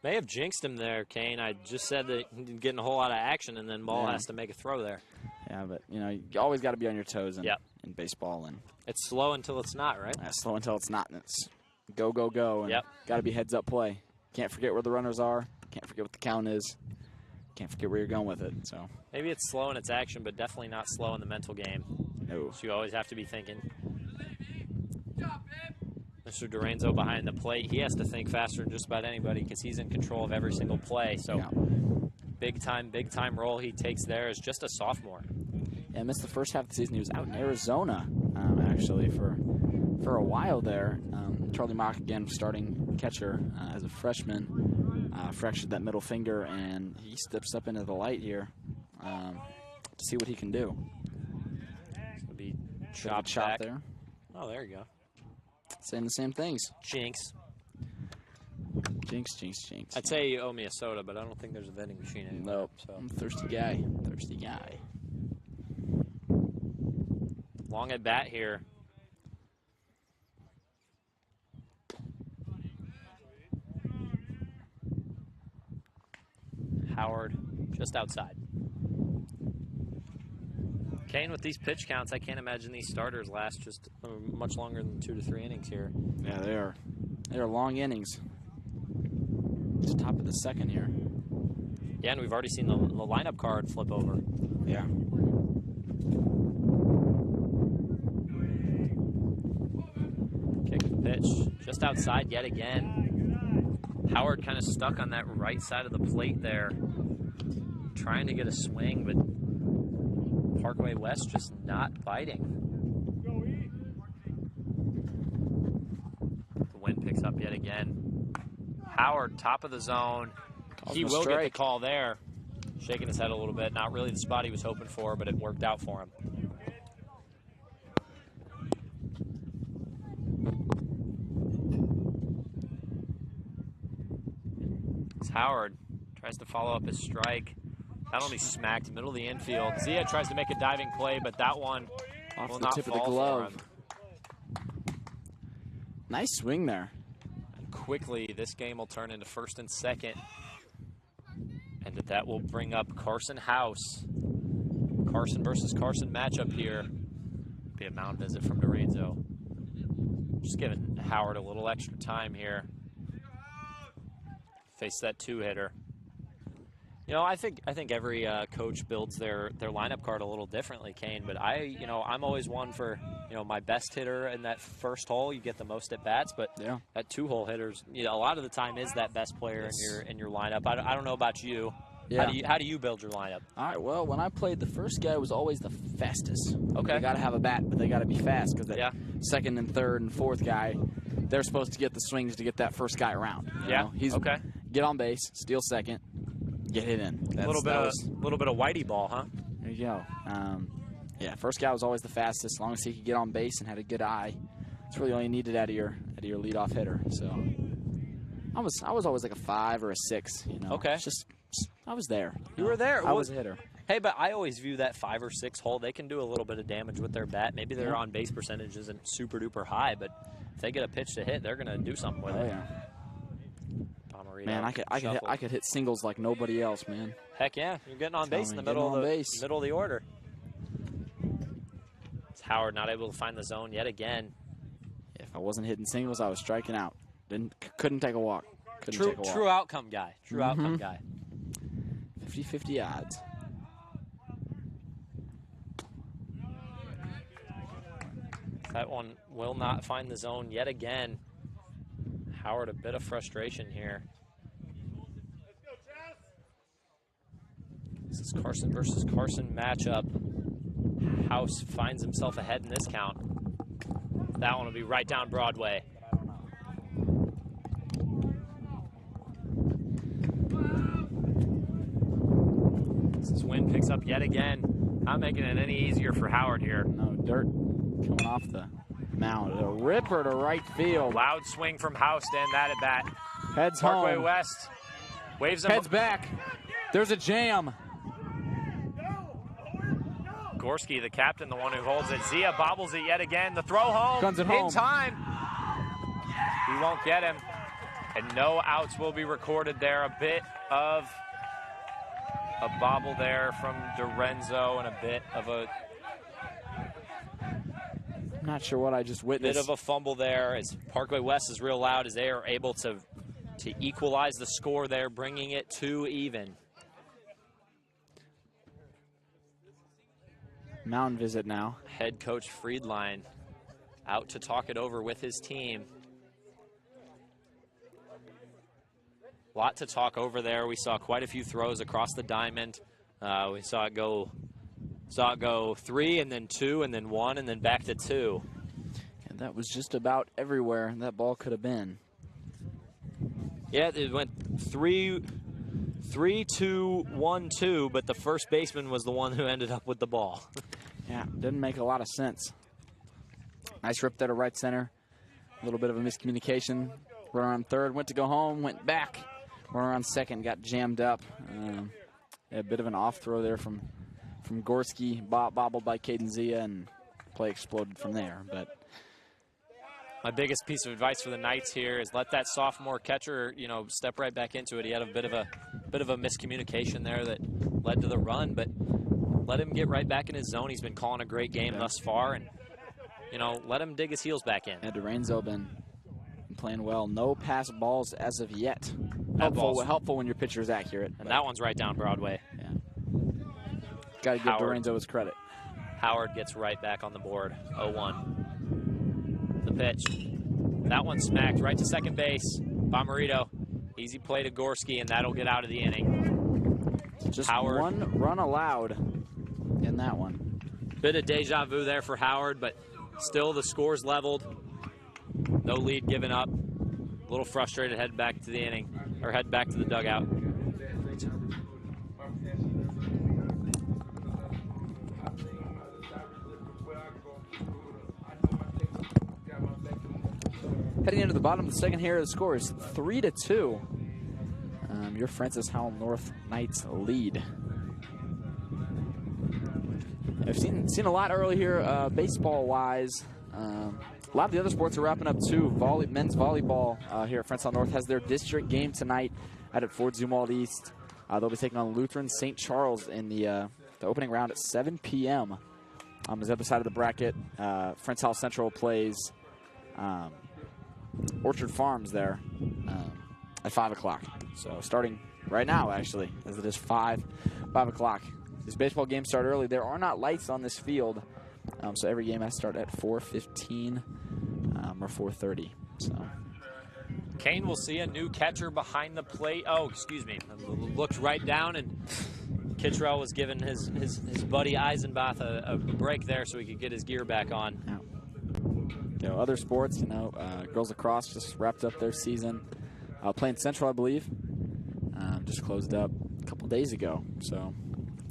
May have jinxed him there, Kane. I just said that he didn't get a whole lot of action, and then Maul has to make a throw there. Yeah, but you always got to be on your toes in baseball, and it's slow until it's not, right? Yeah, slow until it's not, and it's go, go, go, and got to be heads up play. Can't forget where the runners are. Can't forget what the count is. Can't forget where you're going with it. So maybe it's slow in its action, but definitely not slow in the mental game. No. So you always have to be thinking. Mr. Duranzo behind the plate, he has to think faster than just about anybody because he's in control of every single play. So big time role he takes there as just a sophomore. Yeah, missed the first half of the season. He was out in Arizona, actually, for a while there. Charlie Mock, again, starting catcher as a freshman, fractured that middle finger, and he steps up into the light here to see what he can do. It'll be chopped back there. Oh, there you go. Saying the same things. Jinx. Jinx, jinx, jinx. I'd say you owe me a soda, but I don't think there's a vending machine anymore. Nope. So. I'm a thirsty guy. Thirsty guy. Long at bat here. Howard just outside. Kane, with these pitch counts, I can't imagine these starters last just much longer than 2 to 3 innings here. Yeah, they are. They are long innings. It's top of the second here. Yeah, and we've already seen the lineup card flip over. Yeah. Kick the pitch just outside yet again. Howard kind of stuck on that right side of the plate there, trying to get a swing, but Parkway West just not biting. The wind picks up yet again. Howard, top of the zone. He will get the call there. Shaking his head a little bit. Not really the spot he was hoping for, but it worked out for him. As Howard tries to follow up his strike. That only smacked middle of the infield. Zia tries to make a diving play, but that one off will the not tip of fall the glove. for him. Nice swing there. And quickly, this game will turn into first and second. And that will bring up Carson House. Carson versus Carson matchup here. Be a mound visit from Lorenzo. Just giving Howard a little extra time here. Face that 2-hitter. You know, I think every coach builds their lineup card a little differently, Kane. But I'm always one for, my best hitter in that first hole. You get the most at bats, but Yeah. that 2-hole hitters, a lot of the time is that best player in your lineup. I don't know about you. Yeah. How do you build your lineup? All right, well, when I played, the first guy was always the fastest. Okay. They got to have a bat, but they got to be fast because that Yeah. second and third and fourth guy, they're supposed to get the swings to get that first guy around. You know? He's okay. Get on base, steal second, get hit in. A little bit of whitey ball, huh? There you go. Yeah, first guy was always the fastest. As long as he could get on base and had a good eye, that's really all you needed out of your leadoff hitter. So I was always like a 5 or a 6. Okay. It's just I was there. You were there. I was a hitter. Hey, but I always view that 5 or 6 hole, they can do a little bit of damage with their bat. Maybe their on base percentage isn't super duper high, but if they get a pitch to hit, they're gonna do something with it. Yeah. Man, I could hit singles like nobody else, man. Heck yeah, you're getting on base in the middle of the order. It's Howard not able to find the zone yet again. If I wasn't hitting singles, I was striking out. Couldn't take a walk. True outcome guy. True outcome guy. 50-50 odds. That one will not find the zone yet again. Howard, a bit of frustration here. This is Carson versus Carson matchup. House finds himself ahead in this count. That one will be right down Broadway. This wind picks up yet again. Not making it any easier for Howard here. No, dirt coming off the mound. A ripper to right field. Loud swing from House to end that at bat. Heads Parkway home. West waves him. Heads back. There's a jam. Gorski, the captain, the one who holds it. Zia bobbles it yet again. The throw home. Guns it home. In time. He won't get him. And no outs will be recorded there. A bit of a bobble there from Lorenzo and a bit of a I'm not sure what I just witnessed. bit of a fumble there as Parkway West is real loud as they are able to equalize the score there, bringing it to even. Mound visit now. Head coach Friedline out to talk it over with his team. A lot to talk over there. We saw quite a few throws across the diamond. We saw it go 3 and then 2 and then 1 and then back to 2. And that was just about everywhere that ball could have been. Yeah, it went 3, 2, 1, 2, but the first baseman was the one who ended up with the ball. Yeah, didn't make a lot of sense. Nice rip there to right center. A little bit of a miscommunication. Runner on third, went to go home, went back. Runner on second, got jammed up. A bit of an off throw there from Gorski, bobbled by Caden Zia, and play exploded from there. But my biggest piece of advice for the Knights here is let that sophomore catcher, step right back into it. He had a bit of a miscommunication there that led to the run, but let him get right back in his zone. He's been calling a great game thus far, and let him dig his heels back in. And Lorenzo been playing well. No pass balls as of yet. Helpful when your pitcher is accurate. And that one's right down Broadway. Yeah. Got to give Lorenzo his credit. Howard gets right back on the board. 0-1. The pitch. That one smacked right to second base. Bomarito. Easy play to Gorski, and that'll get out of the inning. Just Howard. One run allowed in that one. Bit of deja vu there for Howard, but still the score's leveled. No lead given up. A little frustrated, head back to the inning, or head back to the dugout. Heading into the bottom of the second here, the score is 3-2. Your Francis Howell North Knights lead. I've seen a lot early here, baseball-wise. A lot of the other sports are wrapping up too. Men's volleyball here at Francis Howell North has their district game tonight out at Fort Zumwalt East. They'll be taking on Lutheran St. Charles in the opening round at 7 p.m. On the other side of the bracket, Friends House Central plays Orchard Farms there at 5 o'clock. So starting right now, actually, as it is 5 o'clock. These baseball games start early. There are not lights on this field, so every game has to start at 4:15 or 4:30. So Kane will see a new catcher behind the plate. Oh, excuse me. Looked right down, and Kittrell was giving his buddy Eisenbach a break there so he could get his gear back on. Yeah. Other sports, girls lacrosse just wrapped up their season. Playing Central, I believe, just closed up a couple days ago. So.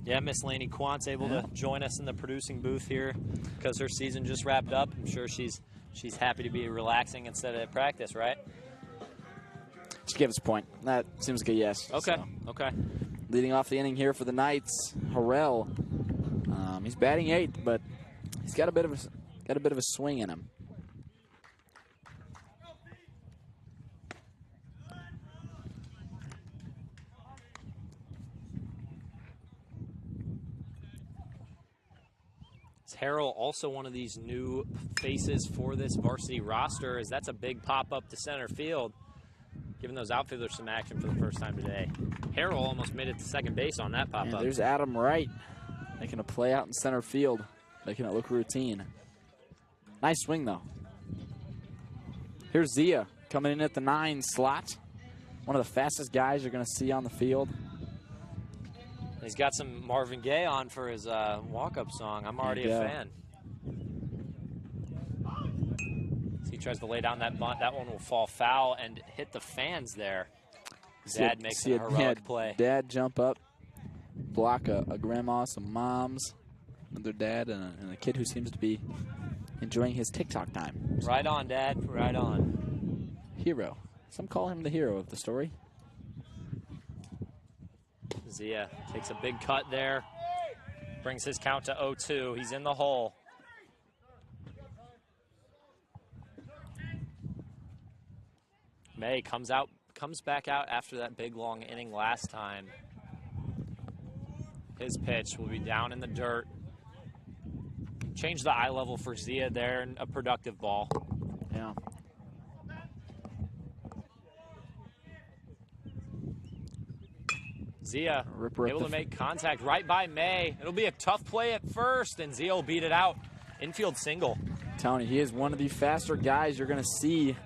Yeah, Miss Laney Quandt's able to join us in the producing booth here because her season just wrapped up. I'm sure she's happy to be relaxing instead of at practice, right? She gave us a point. That seems like a yes. Okay. So. Okay. Leading off the inning here for the Knights, Howell. He's batting 8th, but he's got a bit of a swing in him. Is Harrell also one of these new faces for this varsity roster? As that's a big pop up to center field, giving those outfielders some action for the first time today. Harrell almost made it to second base on that pop up. There's Adam Wright making a play out in center field, making it look routine. Nice swing though. Here's Zia coming in at the 9 slot. One of the fastest guys you're going to see on the field. He's got some Marvin Gaye on for his walk-up song. I'm already a fan. So he tries to lay down that bunt. That one will fall foul and hit the fans there. Dad makes a heroic play. Dad jump up, block a grandma, some moms, another dad, and a kid who seems to be enjoying his TikTok time. So. Right on, Dad. Right on. Hero. Some call him the hero of the story. Zia takes a big cut there. Brings his count to 0-2. He's in the hole. May comes back out after that big long inning last time. His pitch will be down in the dirt. Change the eye level for Zia there, and a productive ball. Yeah. Zia able to make contact right by May. It'll be a tough play at first, and Zia will beat it out. Infield single. I'm telling you, he is one of the faster guys you're going to see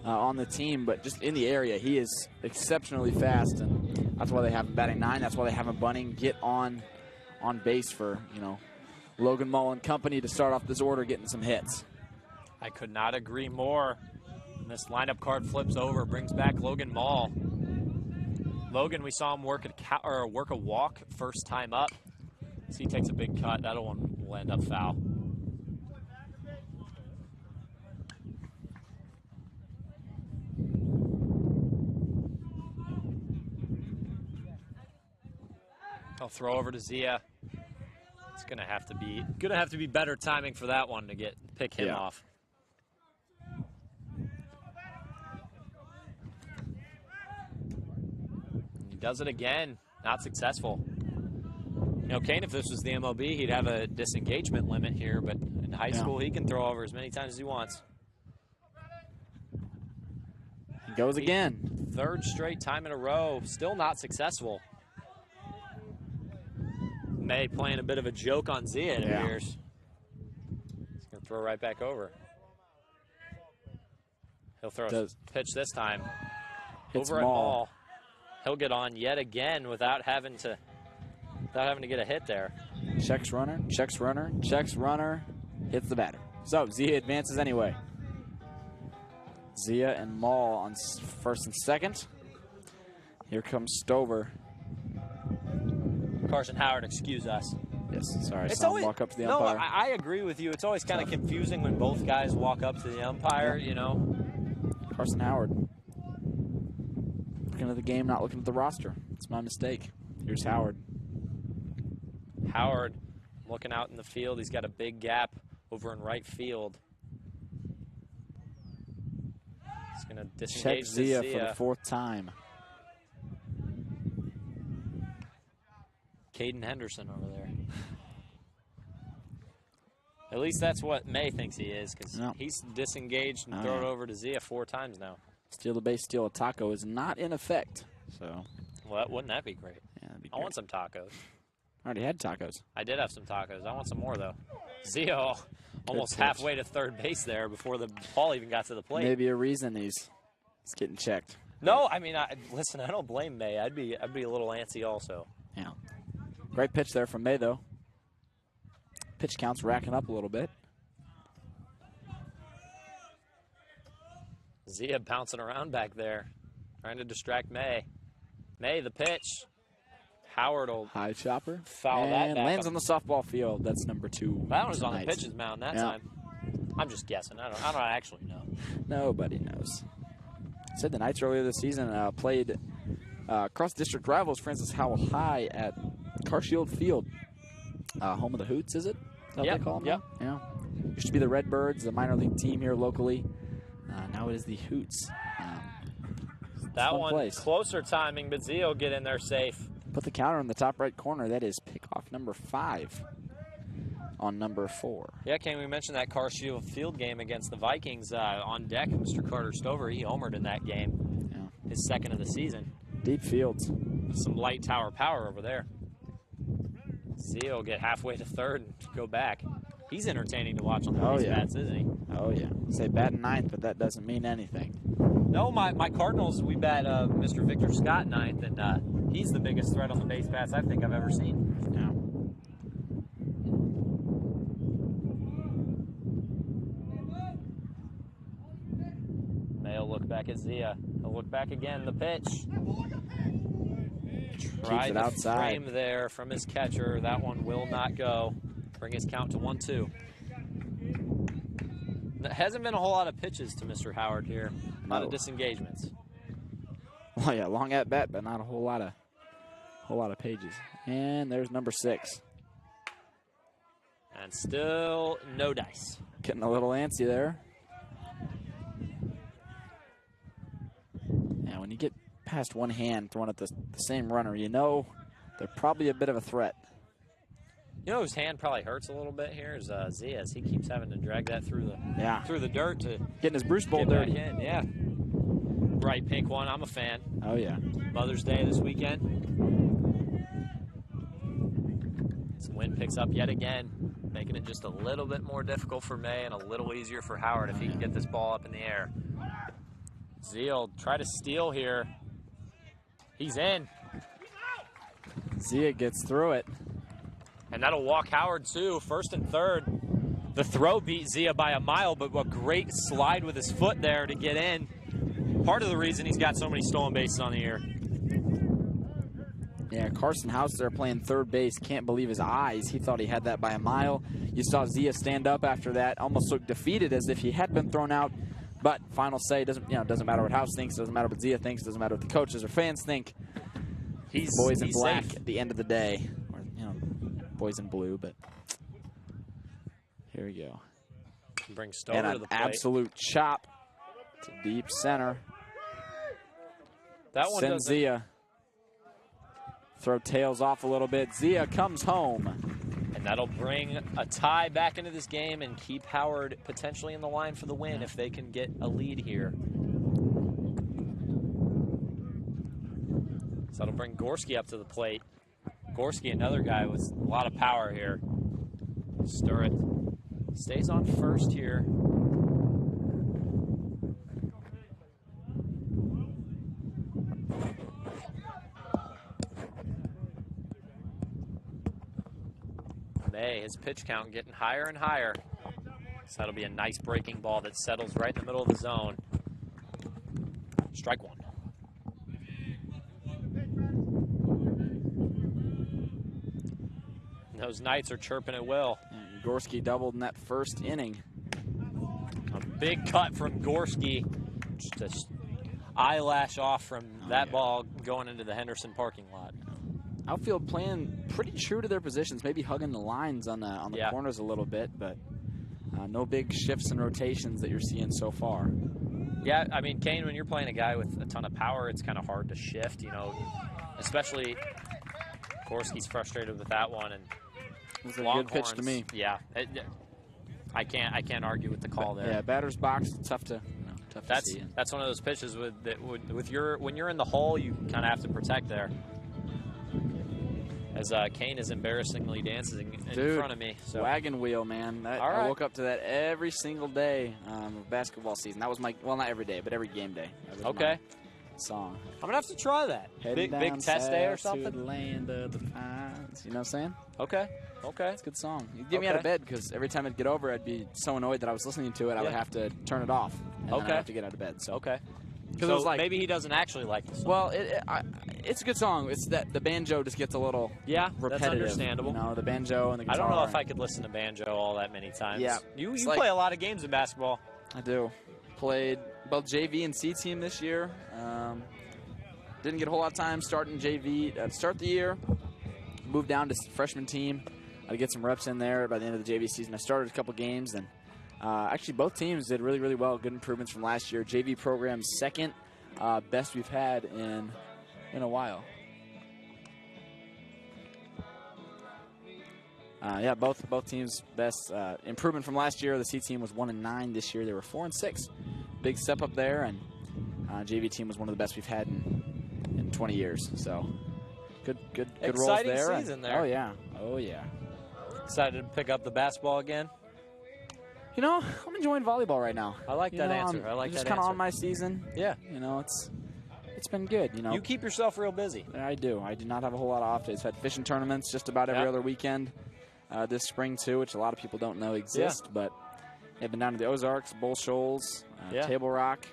on the team, but just in the area, he is exceptionally fast, and that's why they have him batting 9. That's why they have him bunting. Get on base for, Logan Mull and company to start off this order, getting some hits. I could not agree more. And this lineup card flips over, brings back Logan Mull. Logan, we saw him work a walk first time up. So he takes a big cut. That one will end up foul. I'll throw over to Zia. It's gonna have to be better timing for that one to pick him off. Does it again, not successful. Kane, if this was the MLB, he'd have a disengagement limit here, but in high school, he can throw over as many times as he wants. He goes again. Third straight time in a row, still not successful. May playing a bit of a joke on Zia, it appears. He's going to throw right back over. He'll throw a pitch this time. Hits over at Mall. He'll get on yet again without having to get a hit there. Checks runner, checks runner, checks runner, hits the batter. So Zia advances anyway. Zia and Mall on first and second. Here comes Stover. Carson Howard, excuse us. Yes, sorry. I saw him walk up to the umpire. No, I agree with you. It's always kind of confusing when both guys walk up to the umpire, Carson Howard. Looking at the game, not looking at the roster. It's my mistake. Here's Howard. Howard looking out in the field. He's got a big gap over in right field. He's going to disengage Check Zia for the 4th time. Caden Henderson over there. At least that's what May thinks he is, because he's disengaged and thrown it over to Zia 4 times now. Steal the base, steal a taco is not in effect. So, well, wouldn't that be great? Yeah, that'd be I great. want some tacos. I already had tacos. I did have some tacos. I want some more, though. Zia almost halfway to third base there before the ball even got to the plate. Maybe a reason he's getting checked. No, I mean, listen, I don't blame May. I'd be a little antsy also. Yeah. Great pitch there from May, though. Pitch count's racking up a little bit. Zia bouncing around back there, trying to distract May. May, the pitch. Howard will high chopper. Foul that back. Lands on the softball field. That's number 2. That one was on the pitcher's mound that time. I'm just guessing. I don't actually know. Nobody knows. Said the Knights earlier this season played cross-district rivals Francis Howell High at Carshield Field. Home of the Hoots, is it? Is that what they call them? Yep. Yeah. Used to be the Redbirds, the minor league team here locally. Now it is the Hoots. That one closer timing, but Zia will get in there safe. Put the counter in the top right corner. That is pickoff number 5 on number 4. Yeah, Kane, we mentioned that Carshield Field game against the Vikings on deck. Mr. Carter Stover, he homered in that game. Yeah. His 2nd of the season. Deep fields. Some light tower power over there. Zia will get halfway to third and go back. He's entertaining to watch on the bats, isn't he? Oh, yeah. Say batting 9th, but that doesn't mean anything. No, my Cardinals, we bat Mr. Victor Scott 9th, and he's the biggest threat on the base paths I think I've ever seen. Yeah. They'll look back at Zia. He'll look back again. The pitch. Try the frame there from his catcher. That one will not go. Bring his count to 1-2. There hasn't been a whole lot of pitches to Mr. Howard here. A lot of disengagements. Well, yeah, long at bat, but not a whole lot of pages. And there's number 6. And still no dice. Getting a little antsy there. Yeah, when you get past one hand thrown at the same runner, you know they're probably a bit of a threat. You know whose hand probably hurts a little bit here is Zia's. He keeps having to drag that through the dirt to getting his Bruce Bowl dirty. In. Yeah, bright pink one. I'm a fan. Oh yeah. Mother's Day this weekend. Some wind picks up yet again, making it just a little bit more difficult for May and a little easier for Howard if he can get this ball up in the air. Zia will try to steal here. He's in. Zia gets through it. And that'll walk Howard too, 1st and 3rd. The throw beat Zia by a mile, but what great slide with his foot there to get in. Part of the reason he's got so many stolen bases on the year. Yeah, Carson House there playing third base. Can't believe his eyes. He thought he had that by a mile. You saw Zia stand up after that, almost looked defeated as if he had been thrown out. But final say, doesn't matter what House thinks, doesn't matter what Zia thinks, doesn't matter what the coaches or fans think. He's boys in black safe at the end of the day. Or, boys in blue, but here we go. Bring Stover and to the an plate. Absolute chop to deep center. That one Sends Zia. Throw tails off a little bit. Zia comes home. And that'll bring a tie back into this game and keep Howard potentially in the line for the win if they can get a lead here. So that'll bring Gorski up to the plate. Gorski, another guy with a lot of power here. Stir it. Stays on first here. May, his pitch count getting higher and higher. So that'll be a nice breaking ball that settles right in the middle of the zone. Strike 1. Those Knights are chirping at will. And Gorski doubled in that first inning. A big cut from Gorski. Just eyelash off from that ball going into the Henderson parking lot. Outfield playing pretty true to their positions, maybe hugging the lines on the corners a little bit, but no big shifts and rotations that you're seeing so far. Yeah, I mean, Kane, when you're playing a guy with a ton of power, it's kind of hard to shift, especially Gorski's frustrated with that one, and It was a good pitch to me. Yeah, I can't argue with the call there. Yeah, batter's box, tough to see. That's one of those pitches when you're in the hole, you kind of have to protect there. As Kane is embarrassingly dancing in front of me. So. Wagon wheel, man. I woke up to that every single day of basketball season. That was well, not every day, but every game day. That was my song. I'm going to have to try that. Big test day or something? To the land of the pines. You know what I'm saying? Okay. It's a good song. You'd get me out of bed because every time I'd get over, I'd be so annoyed that I was listening to it, I would have to turn it off. And then I'd have to get out of bed. So. So it was maybe he doesn't actually like the song. Well, it's a good song. It's that the banjo just gets a little repetitive. That's understandable. You know, the banjo and the guitar. I don't know if I could listen to banjo all that many times. Yeah. You play a lot of games in basketball. I do. Played both JV and C team this year. Didn't get a whole lot of time starting JV to start the year. Moved down to freshman team. I had to get some reps in there by the end of the JV season. I started a couple games, and actually both teams did really, really well. Good improvements from last year. JV program's second best we've had in a while. Yeah, both teams best improvement from last year. The C team was 1-9 this year. They were 4-6. Big step up there, and JV team was one of the best we've had in 20 years. So good rolls there. Exciting season there. Oh yeah. Excited to pick up the basketball again. You know, I'm enjoying volleyball right now. I like that answer. I like that answer. Just kind of on my season. Yeah. You know, it's been good. You know, you keep yourself real busy. I do. I do not have a whole lot of off days. I've had fishing tournaments just about every other weekend this spring too, which a lot of people don't know exist. But I've been down to the Ozarks, Bull Shoals, Table Rock,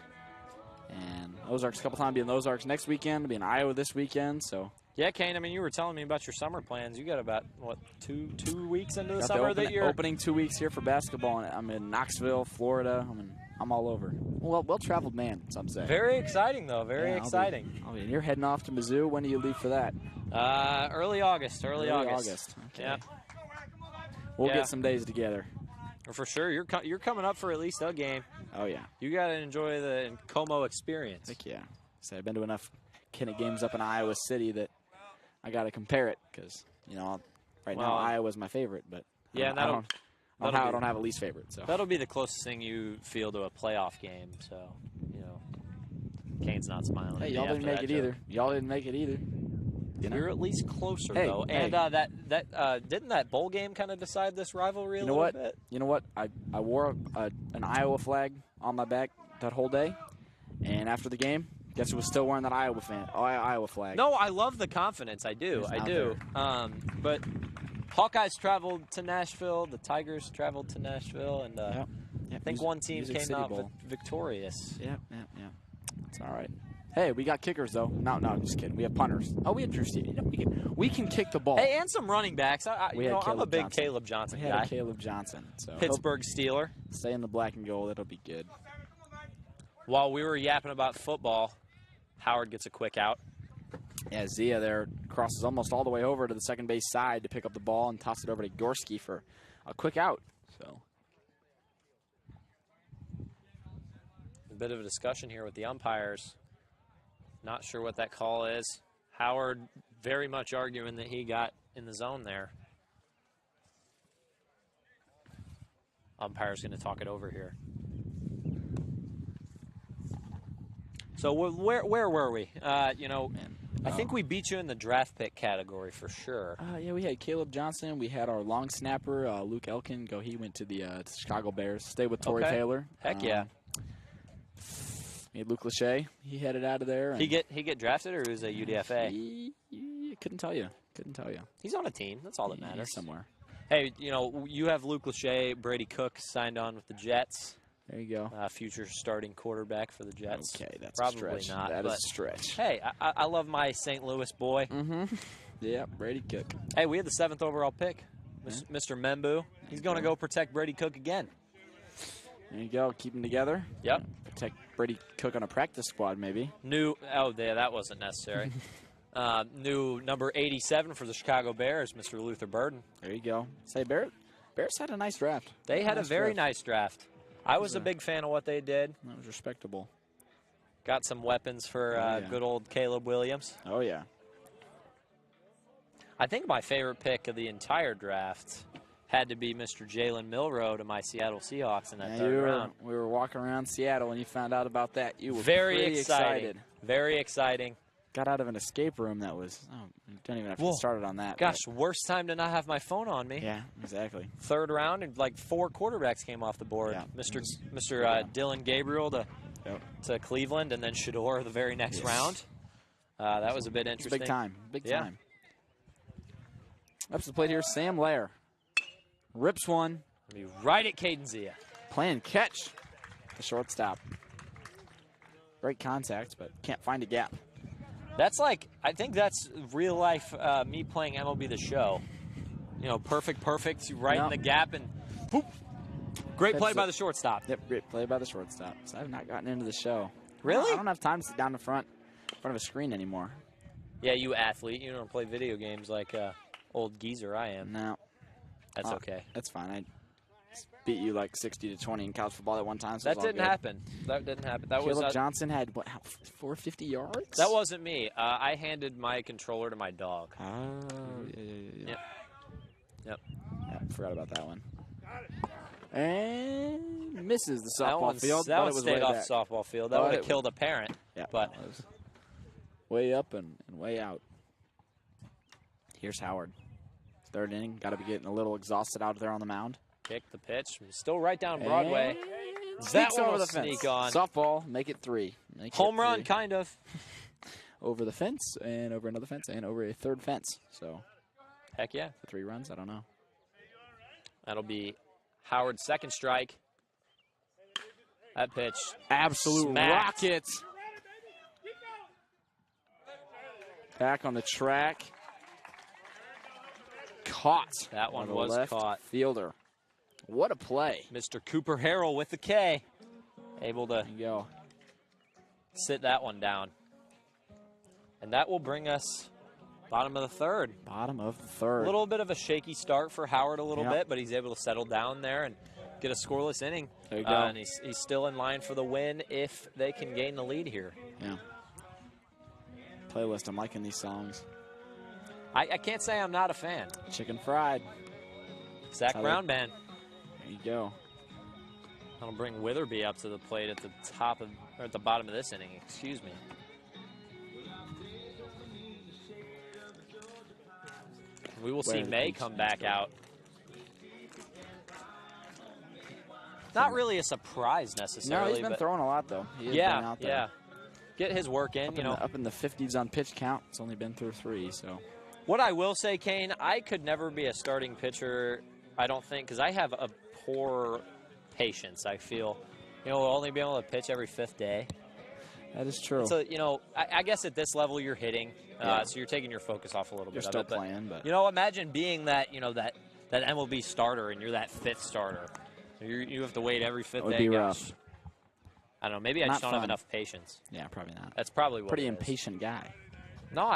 and Ozarks a couple times. Be in the Ozarks next weekend. Be in Iowa this weekend. So. Yeah, Kane, I mean, you were telling me about your summer plans. You got about, what, two weeks into the summer that you're... Opening 2 weeks here for basketball. I'm in Knoxville, Florida. I'm all over. Well-traveled man, some say. Very exciting, though. Very exciting. You're heading off to Mizzou. When do you leave for that? Early August. Early August. Okay. Yeah. We'll get some days together. For sure. You're coming up for at least a game. Oh, yeah. You got to enjoy the Como experience. Heck yeah. I've been to enough Kennett games up in Iowa City that I got to compare it because, you know, now Iowa's my favorite, but I don't have a least favorite. So that'll be the closest thing you feel to a playoff game. So, you know, Kane's not smiling. Hey, y'all didn't make it either. Y'all didn't make it either. You're at least closer, though. And didn't that bowl game kind of decide this rivalry a little bit? You know what? I wore an Iowa flag on my back that whole day, and after the game, guess who was still wearing that Iowa flag? No, I love the confidence. I do. But Hawkeyes traveled to Nashville. The Tigers traveled to Nashville, and I think one team came out victorious. Yeah. It's all right. Hey, we got kickers though. No, I'm just kidding. We have punters. Oh, we have Drew Stevens. You know, we can kick the ball. Hey, and some running backs. I'm a big Caleb Johnson guy. Caleb Johnson. So Pittsburgh Steeler. Stay in the black and gold. It'll be good. While we were yapping about football, Howard gets a quick out. Yeah, Zia there crosses almost all the way over to the second base side to pick up the ball and toss it over to Gorski for a quick out. So a bit of a discussion here with the umpires. Not sure what that call is. Howard very much arguing that he got in the zone there. Umpire's going to talk it over here. So where were we? I think we beat you in the draft pick category for sure. Yeah, we had Caleb Johnson. We had our long snapper, Luke Elkin, go. He went to the Chicago Bears. Stay with Torrey Taylor. Heck yeah. We had Luke Lachey. He headed out of there. He get drafted, or was a UDFA? He couldn't tell you. He's on a team. That's all that matters. He's somewhere. Hey, you have Luke Lachey. Brady Cook signed on with the Jets. There you go. Future starting quarterback for the Jets. Okay, that's probably a stretch. not. That is a stretch. Hey, I love my St. Louis boy. Mm-hmm. Yeah, Brady Cook. Hey, we had the 7th overall pick, Mr. Membu. He's going to go protect Brady Cook again. There you go. Keep them together. Yep. Protect Brady Cook on a practice squad, maybe. That wasn't necessary. New number 87 for the Chicago Bears, Mr. Luther Burden. There you go. Say, Bears had a nice draft. They had a very nice draft. I was a big fan of what they did. That was respectable. Got some weapons for good old Caleb Williams. Oh, yeah. I think my favorite pick of the entire draft had to be Mr. Jalen Milroe to my Seattle Seahawks in that third round. We were walking around Seattle when you found out about that. You were Very pretty excited. Very exciting. Got out of an escape room that was, you don't even have to get started on that. Gosh, worst time to not have my phone on me. Yeah, exactly. Third round, and like 4 quarterbacks came off the board. Yeah. Mr. Dylan Gabriel to Cleveland, and then Shador the very next round. That was a bit interesting. Big time. Big time. Up to the plate here, Sam Lair. Rips one. Be right at Caden Zia. Playing catch. The shortstop. Great contact, but can't find a gap. That's like, I think that's real life me playing MLB The Show. You know, perfect, right in the gap, and poop. Great play by the shortstop. Yep, great play by the shortstop. So I've not gotten into the show. Really? I don't have time to sit down in front of a screen anymore. Yeah, you athlete. You don't play video games like old geezer I am. No. That's okay. That's fine. I beat you like 60-20 in college football at one time. So that didn't happen. That didn't happen. That Caleb was Johnson had, what, 450 yards? That wasn't me. I handed my controller to my dog. Oh, yeah. Yep. Yeah, forgot about that one. And misses the softball field. That one was stayed off softball field. That would have killed a parent. Yeah, but it was way up and way out. Here's Howard. Third inning. Got to be getting a little exhausted out there on the mound. Kick the pitch. Still right down Broadway. That one over the fence. Sneak on. Softball. Make it 3. Home run, kind of. Over the fence and over another fence and over a third fence. So, heck yeah. For 3 runs, I don't know. That'll be Howard's second strike. That pitch. Absolute smacked. rocket. Back on the track. Caught. That one was left caught. Fielder. What a play. Mr. Cooper Harrell with the K. Able to sit that one down. And that will bring us bottom of the third. Bottom of the third. A little bit of a shaky start for Howard a little bit, but he's able to settle down there and get a scoreless inning. There you go. And he's still in line for the win if they can gain the lead here. Yeah. Playlist, I'm liking these songs. I can't say I'm not a fan. Chicken Fried. Zach Brown Band. There you go. That'll bring Witherby up to the plate at the top of, or at the bottom of this inning, excuse me. We will see May come back out. Not really a surprise necessarily. No, he's been throwing a lot though. He has been out there. Yeah. Get his work in, up in the 50s on pitch count. It's only been through 3, so. What I will say, Kane, I could never be a starting pitcher, I don't think, because I have a poor patience, I feel. Only being able to pitch every 5th day. That is true. So, I guess at this level you're hitting, so you're taking your focus off a little bit. You're still playing, but. Imagine being that, that MLB starter and you're that 5th starter. You have to wait every 5th day. It would be rough. I don't know. Maybe I just don't have enough patience. Yeah, probably not. That's probably what Pretty impatient guy. No,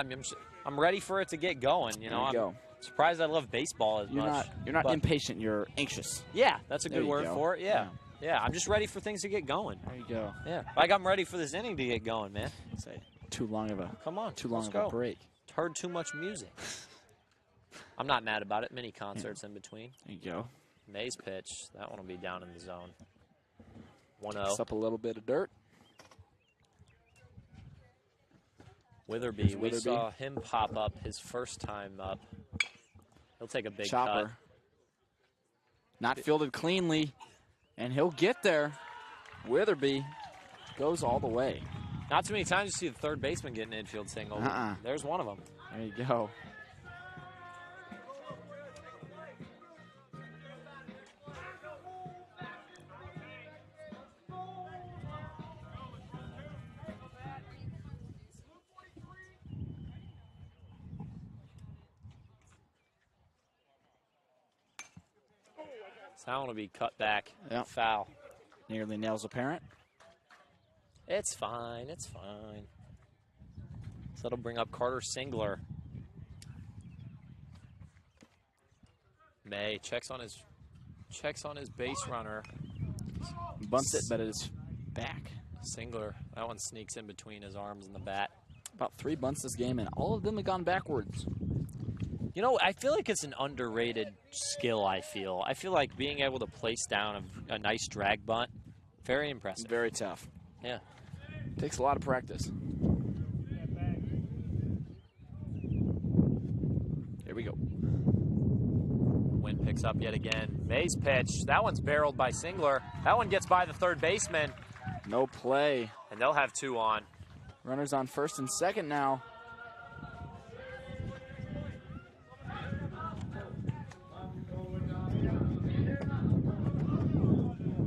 I'm ready for it to get going. I'm surprised I love baseball as much. You're not impatient. You're anxious. Yeah, that's a good word for it. Yeah. I'm just ready for things to get going. There you go. Yeah, like I'm ready for this inning to get going, man. Say too long of a break. Heard too much music. I'm not mad about it. Mini concerts in between. There you go. May's pitch. That one will be down in the zone. 1-0. Picks up a little bit of dirt. Witherby. We saw him pop up his first time up. He'll take a big chopper. cut. Not fielded cleanly, and he'll get there. Witherby goes all the way. Not too many times you see the third baseman get an infield single. There's one of them. There you go. That one will be cut back. Yep. Foul. Nearly nails a parent. It's fine. It's fine. So that'll bring up Carter Singler. May checks on his base runner. Bunts it, but it's back. Singler. That one sneaks in between his arms and the bat. About 3 bunts this game, and all of them have gone backwards. You know, I feel like it's an underrated skill, I feel like being able to place down a nice drag bunt, very impressive. Very tough. Yeah. Takes a lot of practice. Here we go. Wind picks up yet again. May's pitch. That one's barreled by Singler. That one gets by the third baseman. No play. And they'll have 2 on. Runners on first and second now.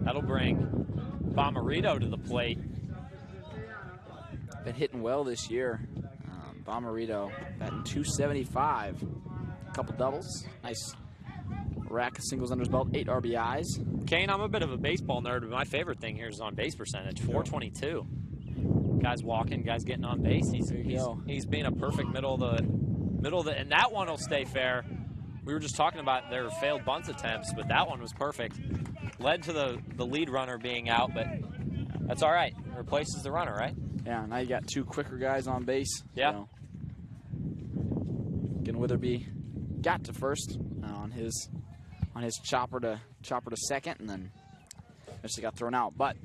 That'll bring Bomarito to the plate. Been hitting well this year. Bomarito batting .275. A couple doubles. Nice rack of singles under his belt. 8 RBIs. Kane, I'm a bit of a baseball nerd, but my favorite thing here is on base percentage. 422. Guys walking, guys getting on base. He's being a perfect middle of the, and that one will stay fair. We were just talking about their failed bunt attempts, but that one was perfect. Led to the lead runner being out, but that's all right. Replaces the runner, right? Yeah, now you got 2 quicker guys on base. Yeah. So. Again, Witherby got to first on his chopper to second, and then actually got thrown out. But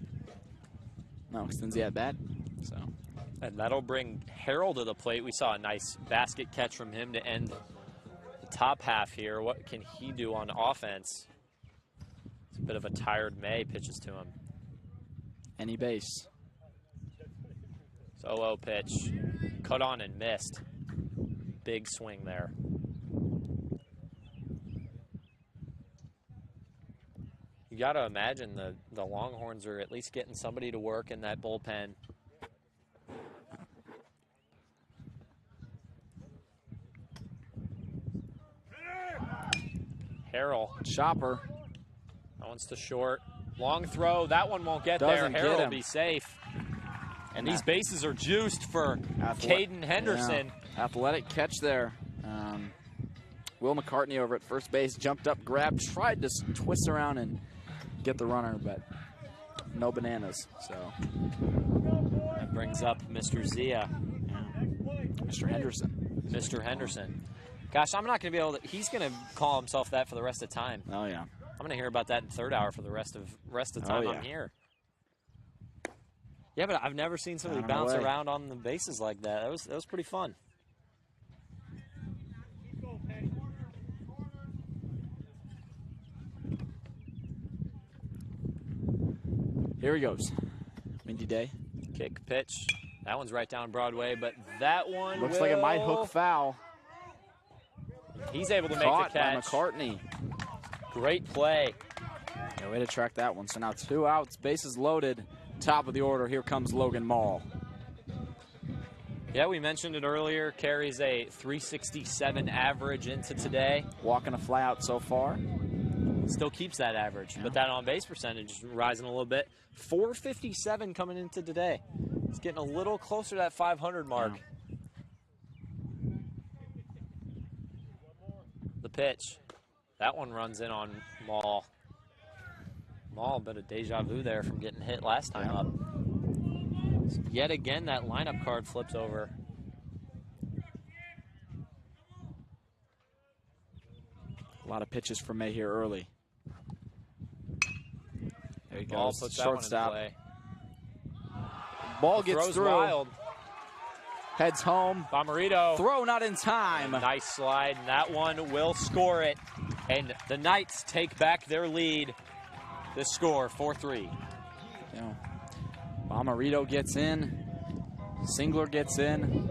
no, extends the at bat. So. And that'll bring Harrell to the plate. We saw a nice basket catch from him to end the top half here. What can he do on offense? It's a bit of a tired May pitches to him. Any base. Solo pitch. Cut on and missed. Big swing there. You got to imagine the Longhorns are at least getting somebody to work in that bullpen. Harrell. Chopper. That one's to short. Long throw. That one won't get Doesn't there. get Harrell will him. be safe. And these bases are juiced for Caden Henderson. Yeah. Athletic catch there. Will McCartney over at first base jumped up, grabbed, tried to twist around and get the runner, but no bananas. So that brings up Mr. Zia. Yeah. Mr. Henderson. Mr. Henderson. Gosh, I'm not going to be able to. He's going to call himself that for the rest of the time. Oh yeah. I'm going to hear about that in third hour for the rest of the time I'm here. Yeah, but I've never seen somebody bounce around on the bases like that. That was pretty fun. Here he goes. Windy day. Kick, pitch. That one's right down Broadway, but that one looks like it might hook foul. He's able to make the catch. By McCartney. Great play. Yeah, way to track that one. So now 2 outs, bases loaded. Top of the order, here comes Logan Mall. Yeah, we mentioned it earlier. Carries a 367 average into today. Walking a fly out so far. Still keeps that average, but that on-base percentage is rising a little bit. 457 coming into today. It's getting a little closer to that 500 mark. Yeah. The pitch. That one runs in on Mall. Mall, a bit of deja vu there from getting hit last time up. So yet again, that lineup card flips over. A lot of pitches for May here early. There he Ball goes. puts that Shortstop. one in play. Ball gets Throws through. wild. Heads home. Bomarito. Throw not in time. Nice slide, and that one will score it. And the Knights take back their lead. The score, 4-3. Yeah. Bomarito gets in. Singler gets in.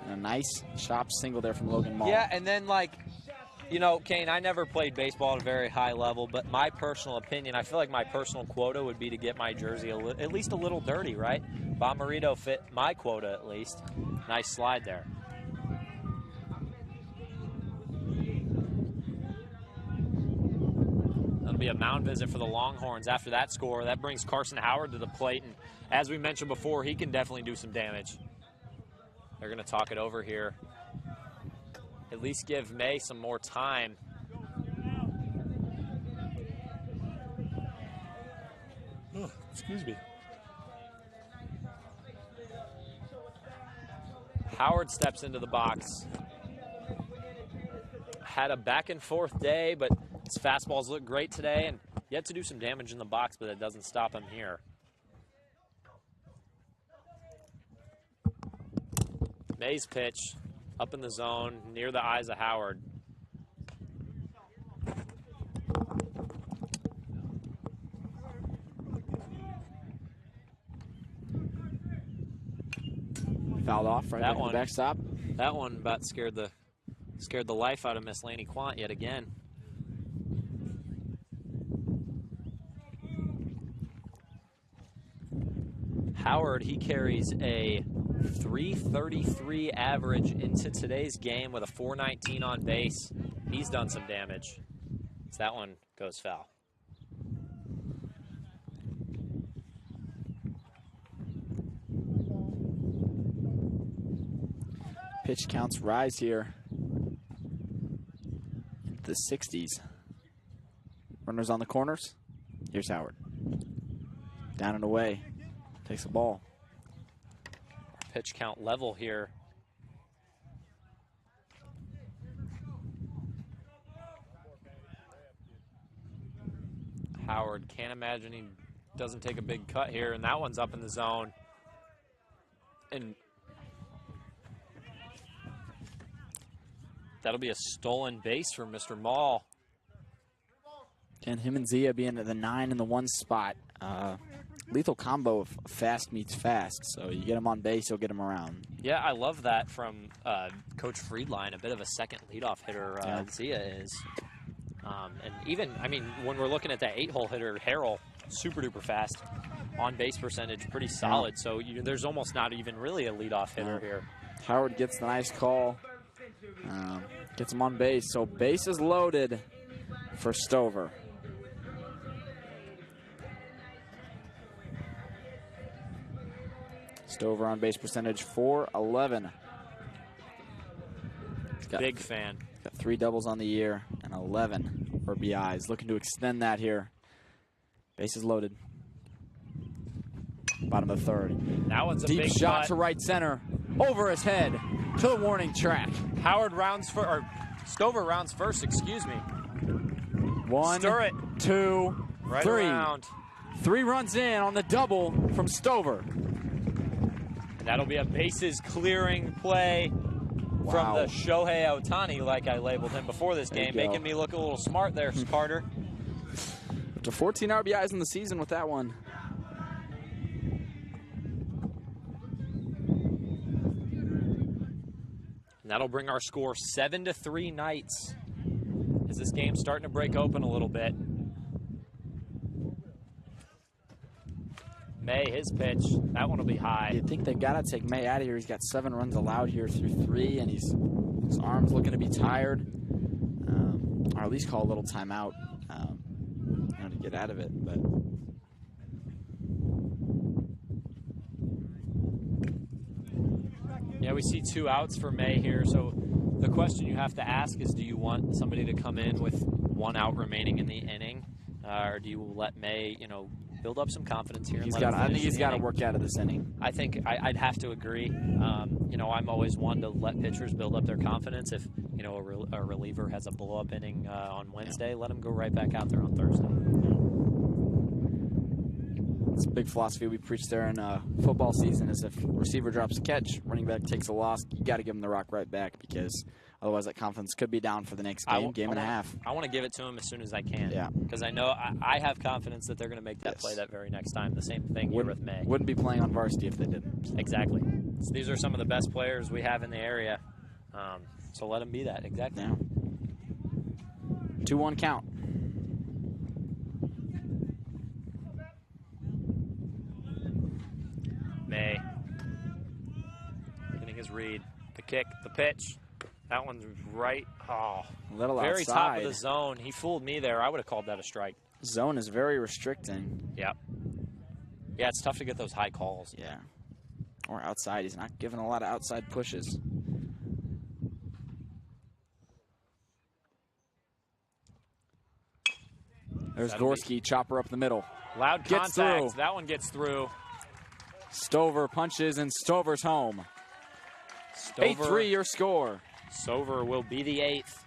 And a nice chopped single there from Logan Mall. Yeah, and then, like, you know, Kane, I never played baseball at a very high level, but my personal opinion, I feel like my personal quota would be to get my jersey at least a little dirty, right? Bomarito fit my quota at least. Nice slide there. That'll be a mound visit for the Longhorns after that score. That brings Carson Howard to the plate, and as we mentioned before, he can definitely do some damage. They're going to talk it over here. At least give May some more time. Oh, excuse me. Howard steps into the box. had a back-and-forth day, but his fastballs look great today, and yet to do some damage in the box, but that doesn't stop him here. May's pitch up in the zone near the eyes of Howard. Fouled off right back to the backstop. That one about scared the life out of Miss Laney Quandt yet again. Howard, he carries a 333 average into today's game with a 419 on base. He's done some damage. So that one goes foul. Pitch counts rise here into the 60s. Runners on the corners. Here's Howard. Down and away. Takes the ball. Pitch count level here. Howard, can't imagine he doesn't take a big cut here, and that one's up in the zone. And that'll be a stolen base for Mr. Mall. And him and Zia being at the 9 and the 1 spot. Lethal combo of fast meets fast. So you get him on base, you'll get him around. Yeah, I love that from Coach Friedline, a bit of a second leadoff hitter Zia is. And even, I mean, when we're looking at that 8-hole hitter, Harrell, super duper fast. On base percentage, pretty solid. So there's almost not even really a leadoff hitter here. Howard gets the nice call. Gets him on base. So base is loaded for Stover. Stover on base percentage 411. Big fan. Got 3 doubles on the year and 11 RBIs. Looking to extend that here. Bases loaded. Bottom of the 3rd. That one's a deep big shot cut. to right center. Over his head to the warning track. Howard rounds for, or Stover rounds first, excuse me. 1, Stir it. 2, Right 3. around. 3 runs in on the double from Stover. And that'll be a bases clearing play from the Shohei Ohtani, like I labeled him before this game, making me look a little smart there, Carter. Up to 14 RBIs in the season with that one. And that'll bring our score 7-3 Knights. As this game's starting to break open a little bit. May, his pitch, that one will be high. You'd think they've got to take May out of here. He's got 7 runs allowed here through 3, and his arm's looking to be tired. Or at least call a little timeout to get out of it. But yeah, we see 2 outs for May here. So the question you have to ask is, do you want somebody to come in with 1 out remaining in the inning? Or do you let May, build up some confidence here? I think he's got to work out of this inning. I think I'd have to agree. I'm always one to let pitchers build up their confidence. If, a reliever has a blow-up inning on Wednesday, let him go right back out there on Thursday. It's a big philosophy we preach there in football season is if receiver drops a catch, running back takes a loss, you got to give him the rock right back because otherwise that confidence could be down for the next game and a half. I want to give it to him as soon as I can. Yeah. Because I know I have confidence that they're going to make that play that very next time. The same thing here with May. Wouldn't be playing on varsity if they didn't. Exactly. So these are some of the best players we have in the area. So let them be that. Exactly. Yeah. 2-1 count. May. Getting his read. The kick, the pitch. That one's right. Oh, little very outside. Top of the zone. He fooled me there. I would have called that a strike. Zone is very restricting. Yep. Yeah, it's tough to get those high calls. Yeah. Or outside. He's not giving a lot of outside pushes. There's Gorski, chopper up the middle. Loud gets contact. Through. That one gets through. Stover punches, and Stover's home. 8-3 your score. Stover will be the 8th.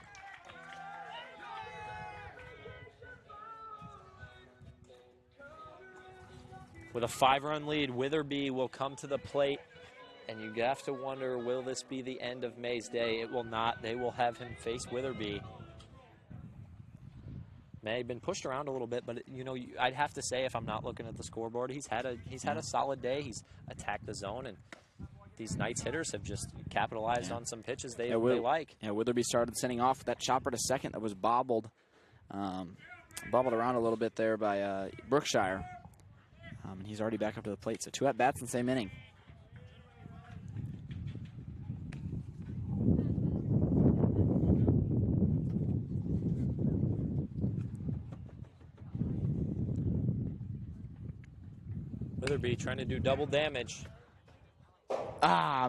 With a 5-run lead, Witherby will come to the plate. And you have to wonder, will this be the end of May's day? It will not. They will have him face Witherby. May been pushed around a little bit, but you know, I'd have to say, if I'm not looking at the scoreboard, he's had a solid day. He's attacked the zone, and these Knights hitters have just capitalized on some pitches they like. Yeah, Witherby started sending off that chopper to second that was bobbled around a little bit there by Brookshire, and he's already back up to the plate. So 2 at-bats in the same inning. Witherby trying to do double damage.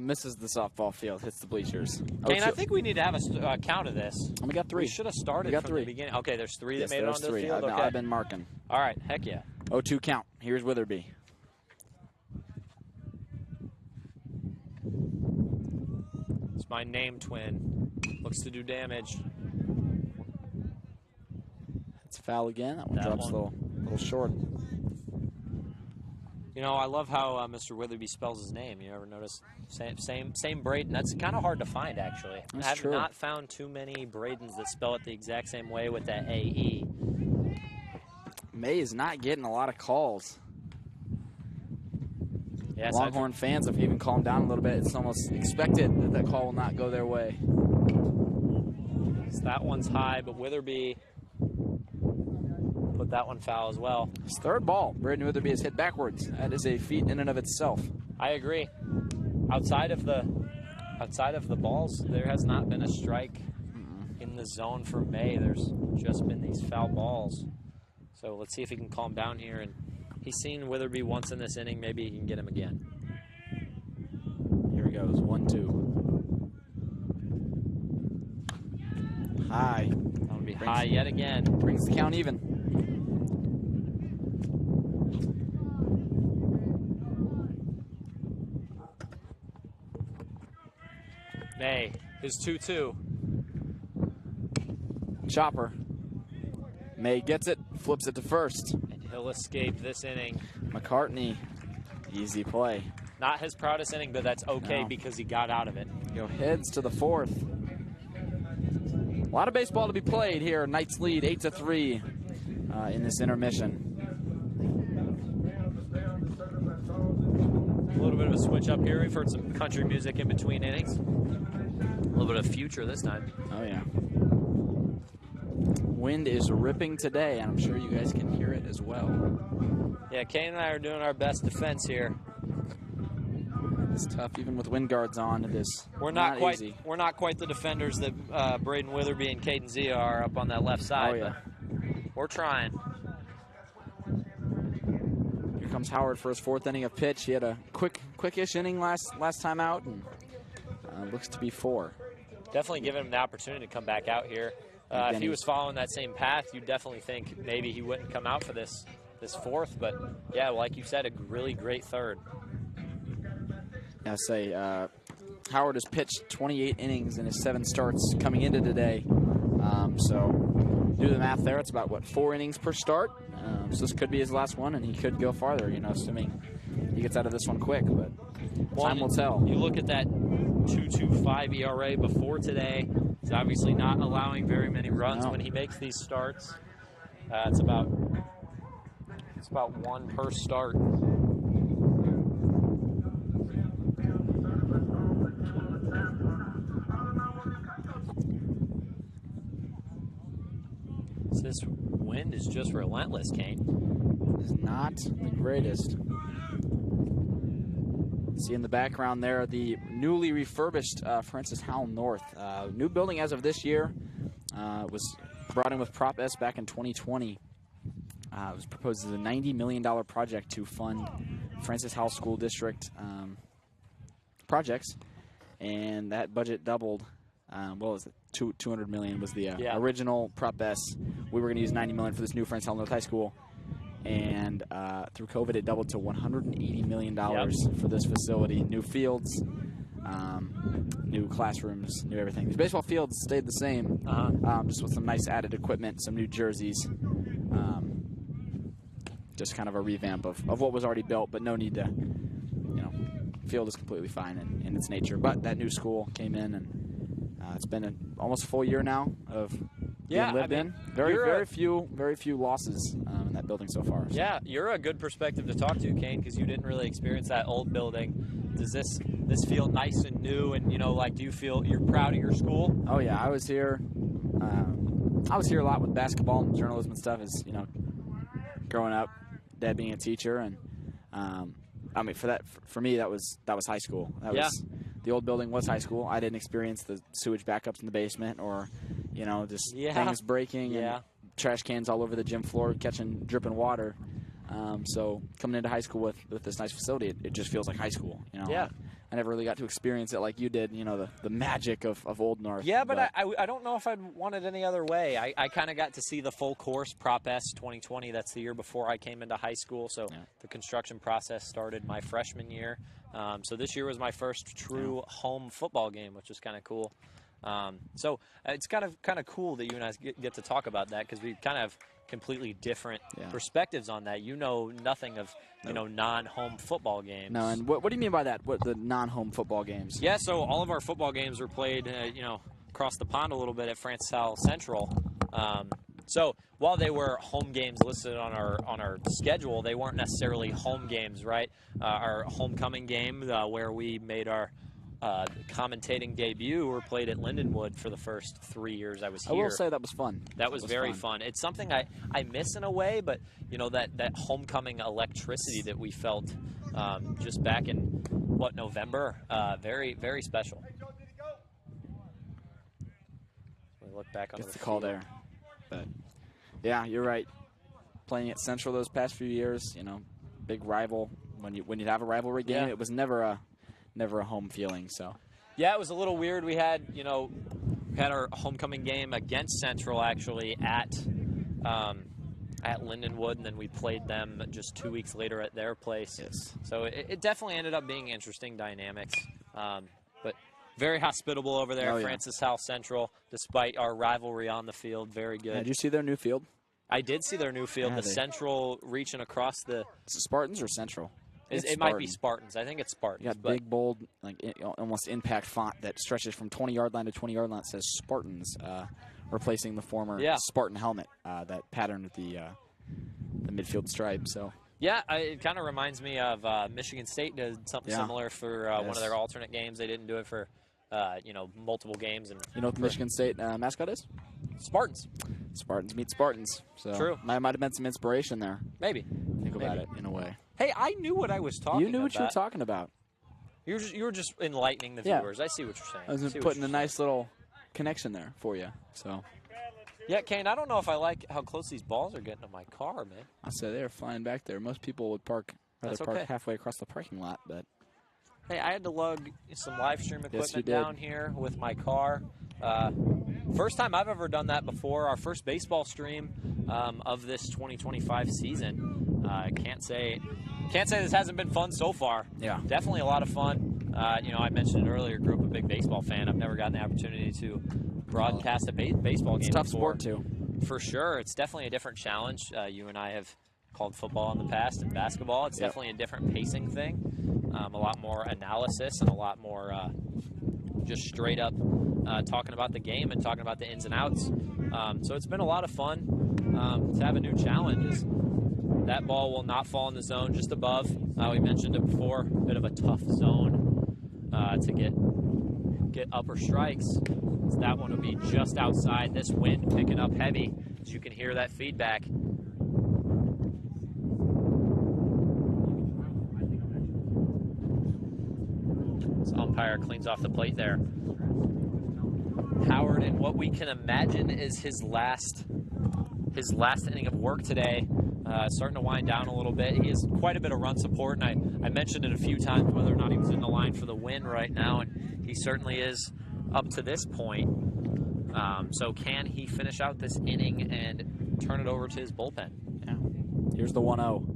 Misses the softball field, hits the bleachers. Kane, I think we need to have a count of this. We got 3. We should have started from the beginning. Okay, there's 3 that made it onto the field. Okay. I've been marking. All right, heck yeah. 0-2 count. Here's Witherby. It's my name twin. Looks to do damage. It's a foul again. That one drops a little short. You know, I love how Mr. Witherby spells his name. You ever notice? Same Braeden. That's kind of hard to find, actually. That's I have true. not found too many Braedens that spell it the exact same way with that A-E. May is not getting a lot of calls. Yes, Longhorn fans, if you even calm down a little bit, it's almost expected that call will not go their way. So that one's high, but Witherby put that one foul as well. His 3rd ball, Braeden Witherby is hit backwards. That is a feat in and of itself. I agree. Outside of the balls, there has not been a strike in the zone for May. There's just been these foul balls. So let's see if he can calm down here. And he's seen Witherby once in this inning. Maybe he can get him again. Here he goes, 1-2. High. That'll be high yet again. Brings the count even. May, his 2-2. Chopper. May gets it, flips it to first. And he'll escape this inning. McCartney, easy play. Not his proudest inning, but that's okay because he got out of it. Go heads to the 4th. A lot of baseball to be played here. Knights lead 8-3 in this intermission. A little bit of a switch up here. We've heard some country music in between innings. A little bit of Future this time. Oh, yeah. Wind is ripping today, and I'm sure you guys can hear it as well. Yeah, Kane and I are doing our best defense here. It's tough, even with wind guards on. It is not quite easy. We're not quite the defenders that Braeden Witherby and Caden Zia are up on that left side. Oh, yeah. But we're trying. Here comes Howard for his 4th inning of pitch. He had a quickish inning last time out, and looks to be 4. Definitely giving him the opportunity to come back out here. If he was following that same path, you'd definitely think maybe he wouldn't come out for this 4th. But yeah, like you said, a really great 3rd. I say Howard has pitched 28 innings in his 7 starts coming into today. So do the math there. It's about, what, 4 innings per start. So this could be his last one, and he could go farther, you know, assuming he gets out of this one quick. But time will tell. You look at that 2.25 ERA before today. He's obviously not allowing very many runs when he makes these starts. It's about 1 per start. This wind is just relentless, Kane. It is not the greatest. See in the background there the newly refurbished Francis Howell North. New building as of this year. Was brought in with Prop S back in 2020. It was proposed as a $90 million project to fund Francis Howell School District projects. And that budget doubled. What was it? $200 million was the original Prop S. We were going to use $90 million for this new Francis Howell North High School. And through COVID, it doubled to $180 million for this facility. New fields, new classrooms, new everything. These baseball fields stayed the same, just with some nice added equipment, some new jerseys. just kind of a revamp of what was already built, but no need to, field is completely fine in its nature. But that new school came in, and it's been almost a full year now of being lived in. Very few losses in that building so far. So. Yeah, you're a good perspective to talk to, Kane, because you didn't really experience that old building. Does this feel nice and new? And do you feel you're proud of your school? Oh yeah, I was here. I was here a lot with basketball and journalism and stuff. As growing up, Dad being a teacher, and for me that was high school. The old building was high school. I didn't experience the sewage backups in the basement, or things breaking and trash cans all over the gym floor catching dripping water. So coming into high school with this nice facility, it just feels like high school. I never really got to experience it like you did, the magic of Old North. Yeah, but I don't know if I'd want it any other way. I kind of got to see the full course, Prop S 2020. That's the year before I came into high school, so the construction process started my freshman year. So this year was my first true home football game, which was kind of cool. So it's kind of cool that you and I get to talk about that, because we kind of completely different perspectives on that. Nothing of non-home football games. No, and what do you mean by that? What the non-home football games? Yeah, so all of our football games were played across the pond a little bit at Howell Central. So while they were home games listed on our schedule, they weren't necessarily home games, right? Our homecoming game, where we made our commentating debut, were played at Lindenwood for the first 3 years I was here. I will say that was fun. That was very fun. It's something I miss in a way, but that homecoming electricity that we felt just back in November, very, very special. We look back on the call there, but yeah, you're right. Playing at Central those past few years, big rival. When you have a rivalry game, it was never a home feeling. So yeah, it was a little weird. We had our homecoming game against Central actually at Lindenwood, and then we played them just 2 weeks later at their place. Yes. So it definitely ended up being interesting dynamics, but very hospitable over there. Howell Central, despite our rivalry on the field, very good. Did you see their new field? I did see their new field. The Central reaching across the. Is it Spartans or Central? It might be Spartans. I think it's Spartans. You got big, bold, almost impact font that stretches from 20-yard line to 20-yard line. It says Spartans, replacing the former Spartan helmet that patterned with the midfield stripe. So yeah, it kind of reminds me of Michigan State did something similar for one of their alternate games. They didn't do it for multiple games. And you know what the Michigan State mascot is? Spartans. Spartans meet Spartans. So true. Might have been some inspiration there. Maybe. Think about it in a way. Hey, I knew what I was talking about. You knew what you were talking about. You were just enlightening the viewers. I see what you're saying. I was putting a nice little connection there for you. So. Yeah, Kane, I don't know if I like how close these balls are getting to my car, man. I say they're flying back there. Most people would park halfway across the parking lot, but. Hey, I had to lug some Livestream equipment down here with my car. First time I've ever done that before. Our first baseball stream of this 2025 season. Can't say this hasn't been fun so far. Yeah, definitely a lot of fun. I mentioned it earlier. Grew up a big baseball fan. I've never gotten the opportunity to broadcast a baseball game. It's a tough before. sport too. For sure, it's definitely a different challenge. You and I have called football in the past and basketball. It's definitely a different pacing thing. A lot more analysis and a lot more just straight up talking about the game and talking about the ins and outs. So it's been a lot of fun to have a new challenge. That ball will not fall in the zone just above. We mentioned it before, a bit of a tough zone to get upper strikes. So that one will be just outside. This wind picking up heavy, as you can hear that feedback. This umpire cleans off the plate there. Howard, in what we can imagine is his last inning of work today, starting to wind down a little bit. He has quite a bit of run support, and I mentioned it a few times whether or not he was in the line for the win right now, and he certainly is up to this point. So can he finish out this inning and turn it over to his bullpen? Yeah. Here's the 1-0.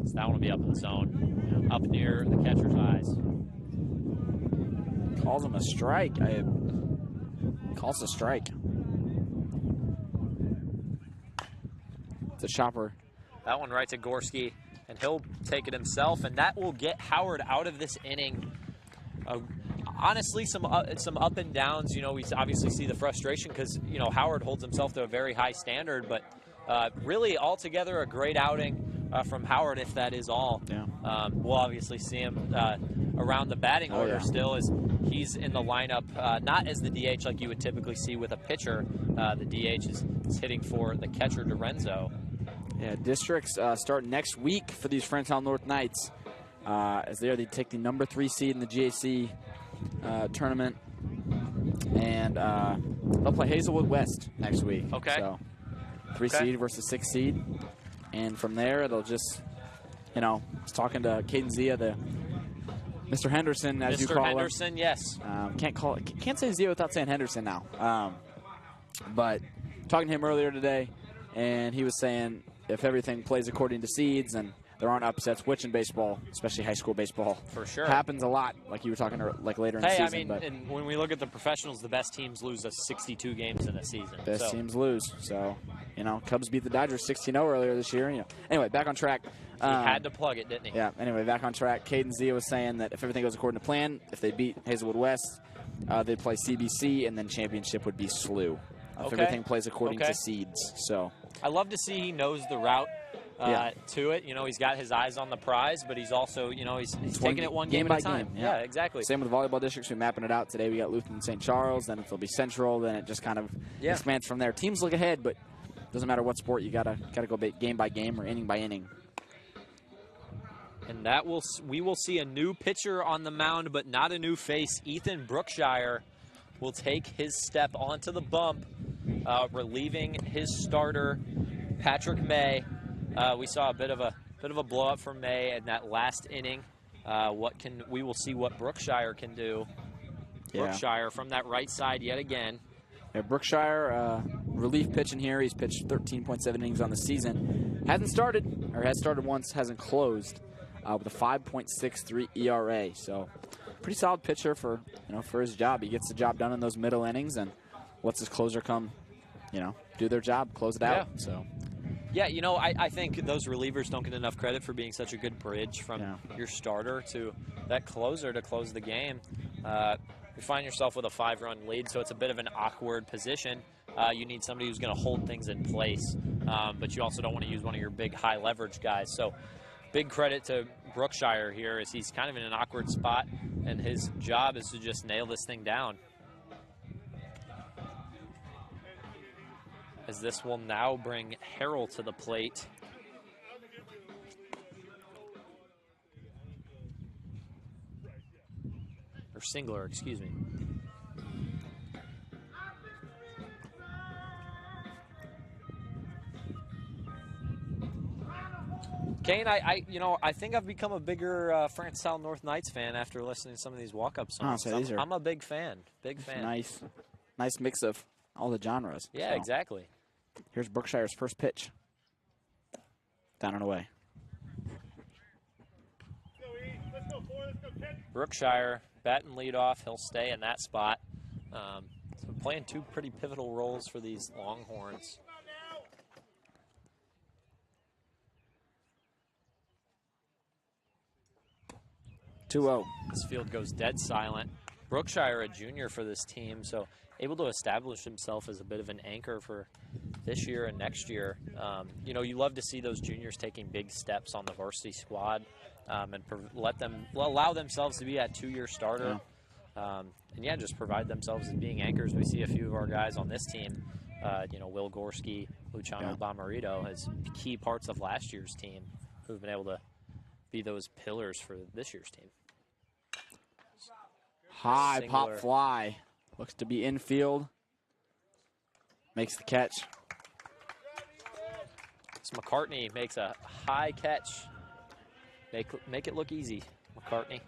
So that one will be up in the zone, up near the catcher's eyes. Calls him a strike. Calls a strike. It's a chopper. That one right to Gorski, and he'll take it himself, and that will get Howard out of this inning. Honestly, some up and downs. You know, we obviously see the frustration because, you know, Howard holds himself to a very high standard, but really altogether a great outing from Howard, if that is all. Yeah. We'll obviously see him around the batting order still, as he's in the lineup, not as the DH like you would typically see with a pitcher. The DH is hitting for the catcher, Dorenzo. Yeah, districts start next week for these Frentown North Knights. As they take the number 3 seed in the GAC tournament, and they'll play Hazelwood West next week. Okay. So 3 seed versus 6 seed, and from there it'll just, you know, I was talking to Caden Zia, the Mr. Henderson, as you call him. Mr. Henderson, yes. Can't say Zia without saying Henderson now. But talking to him earlier today, and he was saying if everything plays according to seeds and there aren't upsets, which in baseball, especially high school baseball, for sure happens a lot, like you were talking like later in the season. I mean, and when we look at the professionals, the best teams lose 62 games in a season. Best teams lose. So, you know, Cubs beat the Dodgers 16-0 earlier this year. You know. Anyway, back on track. He had to plug it, didn't he? Yeah, anyway, back on track. Caden Zia was saying that if everything goes according to plan, if they beat Hazelwood West, they'd play CBC, and then championship would be SLU. If everything plays according to seeds. So I love to see he knows the route to it. You know, he's got his eyes on the prize, but he's also, you know, he's taking it one game at a time. Yeah, exactly. Same with the volleyball districts. We're mapping it out today. We got Lutheran and St. Charles. Then it'll be Central. Then it just kind of expands from there. Teams look ahead, but doesn't matter what sport. You gotta go game by game or inning by inning. And we will see a new pitcher on the mound, but not a new face. Ethan Brookshire will take his step onto the bump, relieving his starter, Patrick May. We saw a bit of a blow up from May in that last inning. We will see what Brookshire can do. Brookshire from that right side yet again. Yeah, Brookshire relief pitching here. He's pitched 13.7 innings on the season. Has started once, hasn't closed, with a 5.63 ERA. So pretty solid pitcher for his job. He gets the job done in those middle innings and lets his closer come, do their job, close it out. So. Yeah, I think those relievers don't get enough credit for being such a good bridge from your starter to that closer to close the game. You find yourself with a 5-run lead, so it's a bit of an awkward position. You need somebody who's going to hold things in place, but you also don't want to use one of your big high leverage guys. So big credit to Brookshire here, as he's kind of in an awkward spot, and his job is to just nail this thing down. As this will now bring Harrell to the plate. Or Singler, excuse me. Kane, I think I've become a bigger Frentown North Knights fan after listening to some of these walk-up songs. I'm a big fan. Nice mix of all the genres. Yeah, exactly. Here's Brookshire's first pitch. Down and away. Brookshire batting lead off. He'll stay in that spot. So playing two pretty pivotal roles for these Longhorns. This field goes dead silent. Brookshire, a junior for this team, so able to establish himself as a bit of an anchor for this year and next year. You love to see those juniors taking big steps on the varsity squad, and allow themselves to be that 2-year starter. Just provide themselves as being anchors. We see a few of our guys on this team, Will Gorski, Luciano Bomarito, as key parts of last year's team who've been able to be those pillars for this year's team. High pop fly. Looks to be infield. Makes the catch. So McCartney makes a high catch. Make it look easy, McCartney.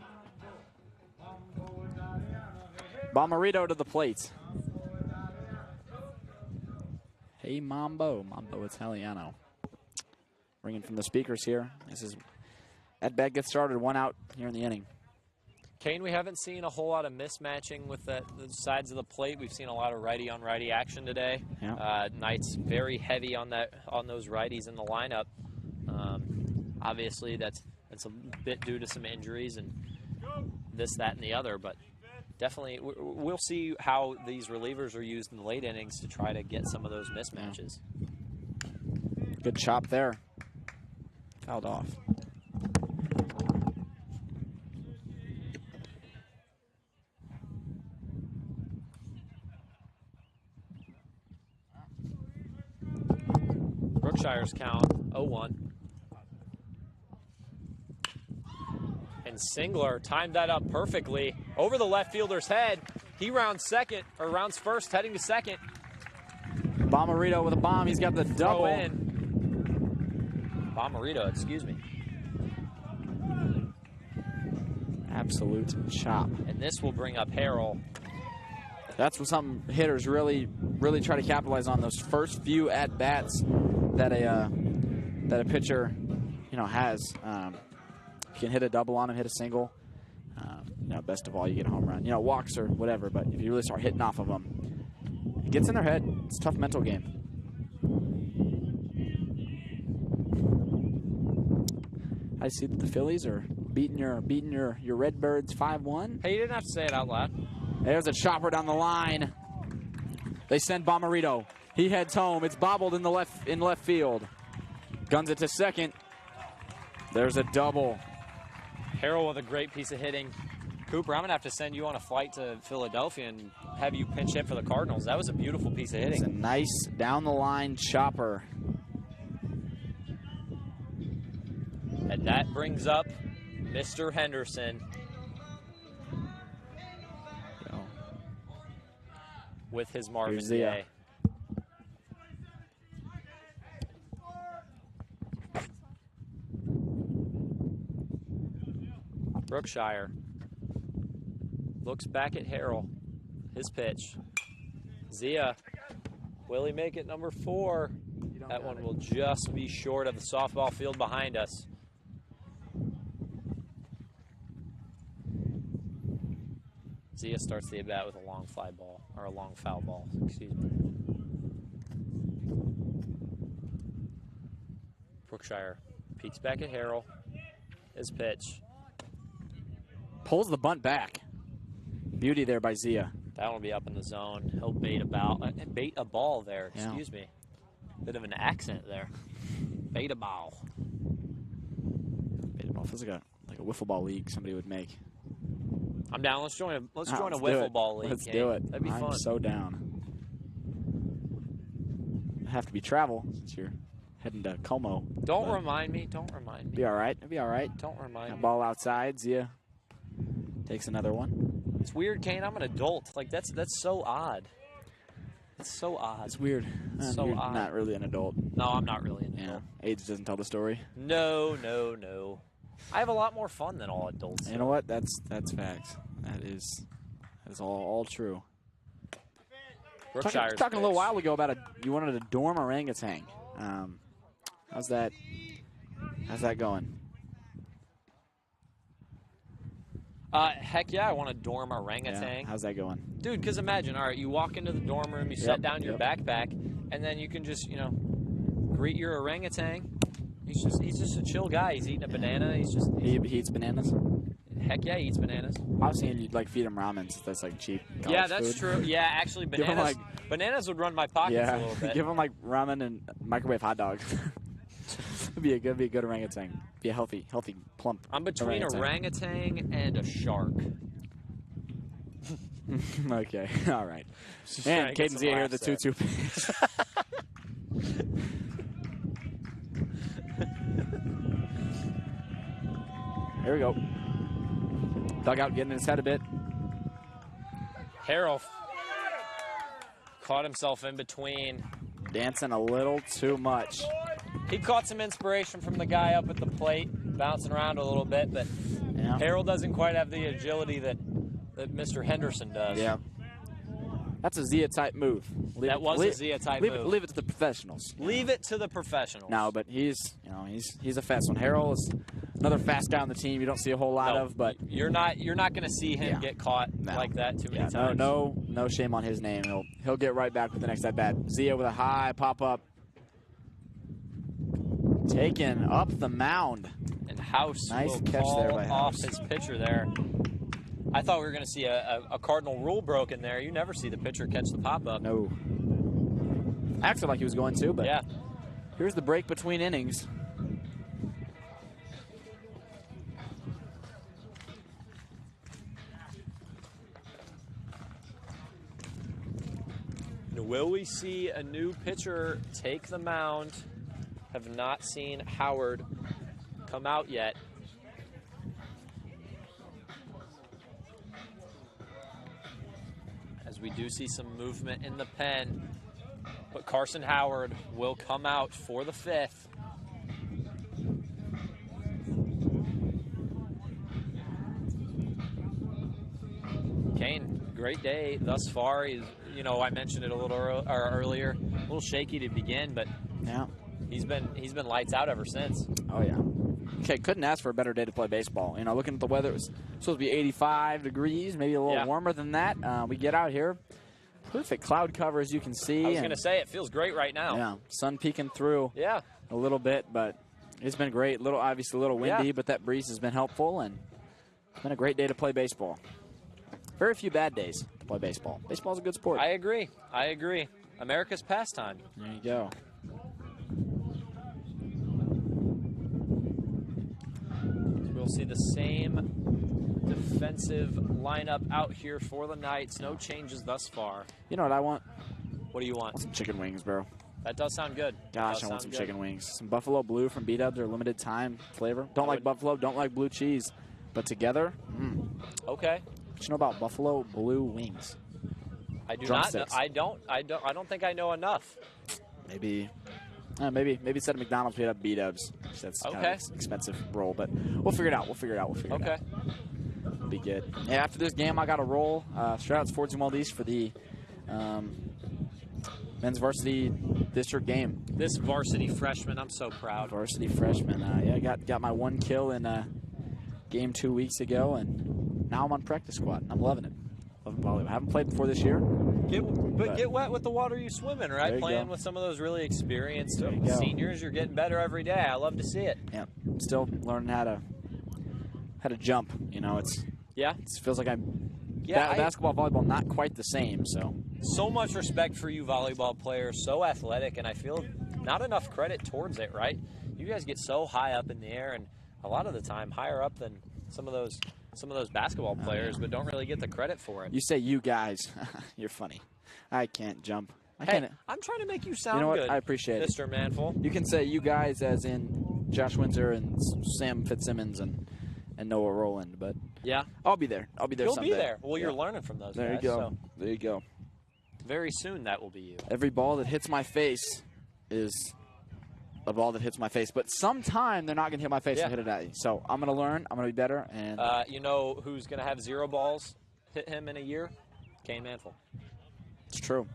Bomarito to the plate. Hey, Mambo Italiano. Ringing from the speakers here. At bat gets started, 1 out here in the inning. Kane, we haven't seen a whole lot of mismatching with the sides of the plate. We've seen a lot of righty-on-righty action today. Knights very heavy on those righties in the lineup. Obviously, that's a bit due to some injuries and this, that, and the other, but definitely we'll see how these relievers are used in the late innings to try to get some of those mismatches. Good chop there. Fouled off. Brookshire's count 0-1. And Singler timed that up perfectly over the left fielder's head. He rounds first, heading to second. Bomarito with a bomb. He's got the double. Throw in. Bomarito, excuse me. Absolute chop. And this will bring up Harrell. That's what some hitters really try to capitalize on, those first few at bats that a pitcher, has. You can hit a double on him, hit a single. Best of all, you get a home run. Walks or whatever. But if you really start hitting off of them, it gets in their head. It's a tough mental game. I see that the Phillies are beating your Redbirds 5-1. Hey, you didn't have to say it out loud. There's a chopper down the line. They send Bomarito. He heads home. It's bobbled in left field. Guns it to second. There's a double. Harrell with a great piece of hitting. Cooper, I'm going to have to send you on a flight to Philadelphia and have you pinch hit for the Cardinals. That was a beautiful piece of hitting. It's a nice down-the-line chopper. And that brings up Mr. Henderson. With his Marvin Gaye. Brookshire looks back at Harrell. His pitch. Zia, will he make it number 4? That one will just be short of the softball field behind us. Zia starts the at-bat with a long fly ball, or a long foul ball, excuse me. Brookshire peeks back at Harrell. His pitch. Pulls the bunt back. Beauty there by Zia. Bait a ball feels like a wiffle ball league somebody would make. I'm down. Let's join a wiffle ball league. Let's do it. That'd be fun. I'm so down. It'd have to be travel since you're heading to Como. Don't remind me. Don't remind me. Be all right. It'll be all right. Don't remind me. Ball outside. Zia takes another one. It's weird, Kane. I'm an adult. Like that's so odd. It's so odd. It's weird. So you're odd. not really an adult. No, I'm not really an adult. Age doesn't tell the story. No. I have a lot more fun than all adults. You know what? That's facts. That is all true. Talking a little while ago about you wanted a dorm orangutan. How's that going? Heck yeah, I want a dorm orangutan. Yeah, how's that going? Dude, because imagine, all right, you walk into the dorm room, you set down your backpack, and then you can just, greet your orangutan. He's just a chill guy. He's eating a banana. He eats bananas? Heck yeah, he eats bananas. I was thinking you'd feed him ramen since that's cheap college Yeah, that's food. true. Yeah, actually, bananas would run my pockets a little bit. Give him ramen and microwave hot dogs. It'd be a good orangutan. Be a healthy, plump. I'm between orangutan and a shark. Okay, all right. And Caden's here at the 2-2 pitch. Here we go. Dugout getting in his head a bit. Harrell caught himself in between. Dancing a little too much. He caught some inspiration from the guy up at the plate, bouncing around a little bit, but Harrell doesn't quite have the agility that Mr. Henderson does. Yeah. That's a Zia-type move. That was a Zia-type move. Leave it to the professionals. Leave it to the professionals. No, but he's a fast one. Harrell is another fast guy on the team. You don't see a whole lot of, but you're not going to see him get caught like that too many times. No shame on his name. He'll get right back with the next at bat. Zia with a high pop up. taken up the mound. And House Nice will catch call there by off House. his pitcher there. I thought we were going to see a cardinal rule broken there. You never see the pitcher catch the pop-up. No. Acted like he was going to, but Yeah. here's the break between innings. Will we see a new pitcher take the mound? Have not seen Howard come out yet. As we do see some movement in the pen, but Carson Howard will come out for the 5th. Kane, great day thus far. He's, you know, I mentioned it a little earlier, a little shaky to begin, but Yeah. he's been lights out ever since. Oh, yeah. Okay, couldn't ask for a better day to play baseball. You know, looking at the weather, it was supposed to be 85 degrees, maybe a little Yeah. warmer than that. We get out here, perfect cloud cover, as you can see. I was going to say, it feels great right now. Yeah, sun peeking through Yeah. a little bit, but it's been great. Obviously a little windy, Yeah. but that breeze has been helpful, and it's been a great day to play baseball. Very few bad days to play baseball. Baseball's a good sport. I agree. I agree. America's pastime. There you go. We'll see the same defensive lineup out here for the Knights. No changes thus far. You know what I want? What do you want? Some chicken wings, bro. That does sound good. Gosh, I want some chicken wings. Some Buffalo Blue from B-Dubs or limited time flavor. Don't like Buffalo, don't like blue cheese. But together, Okay. What you know about Buffalo Blue wings? I do Drumsticks. not know. I don't think I know enough. Maybe instead of McDonald's, we'd have B-Dubs. That's kind Okay. of an expensive roll, but we'll figure it out. We'll figure it out. Okay. It'll be good. Yeah, after this game, I got to roll. Shout out to Fort Zumwalt for the men's varsity district game. This varsity freshman, I'm so proud. Varsity freshman. Yeah, got my 1 kill in game 2 weeks ago, and now I'm on practice squad. I'm loving it. Loving volleyball. I haven't played before this year. Get wet with the water you swim in, There right? you Playing go. with some of those really experienced There you go. seniors, you're getting better every day. I love to see it. Yeah, still learning how to jump. You know, it feels like basketball, volleyball, not quite the same. So much respect for you volleyball players, so athletic, and I feel not enough credit towards it, right? You guys get so high up in the air, and a lot of the time higher up than some of those basketball players, but don't really get the credit for it. You say you guys. You're funny. I can't jump. Hey, I'm trying to make you sound You know what? good. I appreciate it. Mr. Manfull. You can say you guys as in Josh Windsor and Sam Fitzsimmons and Noah Rowland, but Yeah. I'll be there. I'll be there You'll someday. be there. Well, you're Yeah. learning from those There guys. you go. So There you go. very soon that will be you. Every ball that hits my face is a ball that hits my face, but sometime they're not going to hit my face and hit it at you. So I'm going to learn. I'm going to be better. And You know who's going to have 0 balls hit him in a year? Kane Manfull. it's true.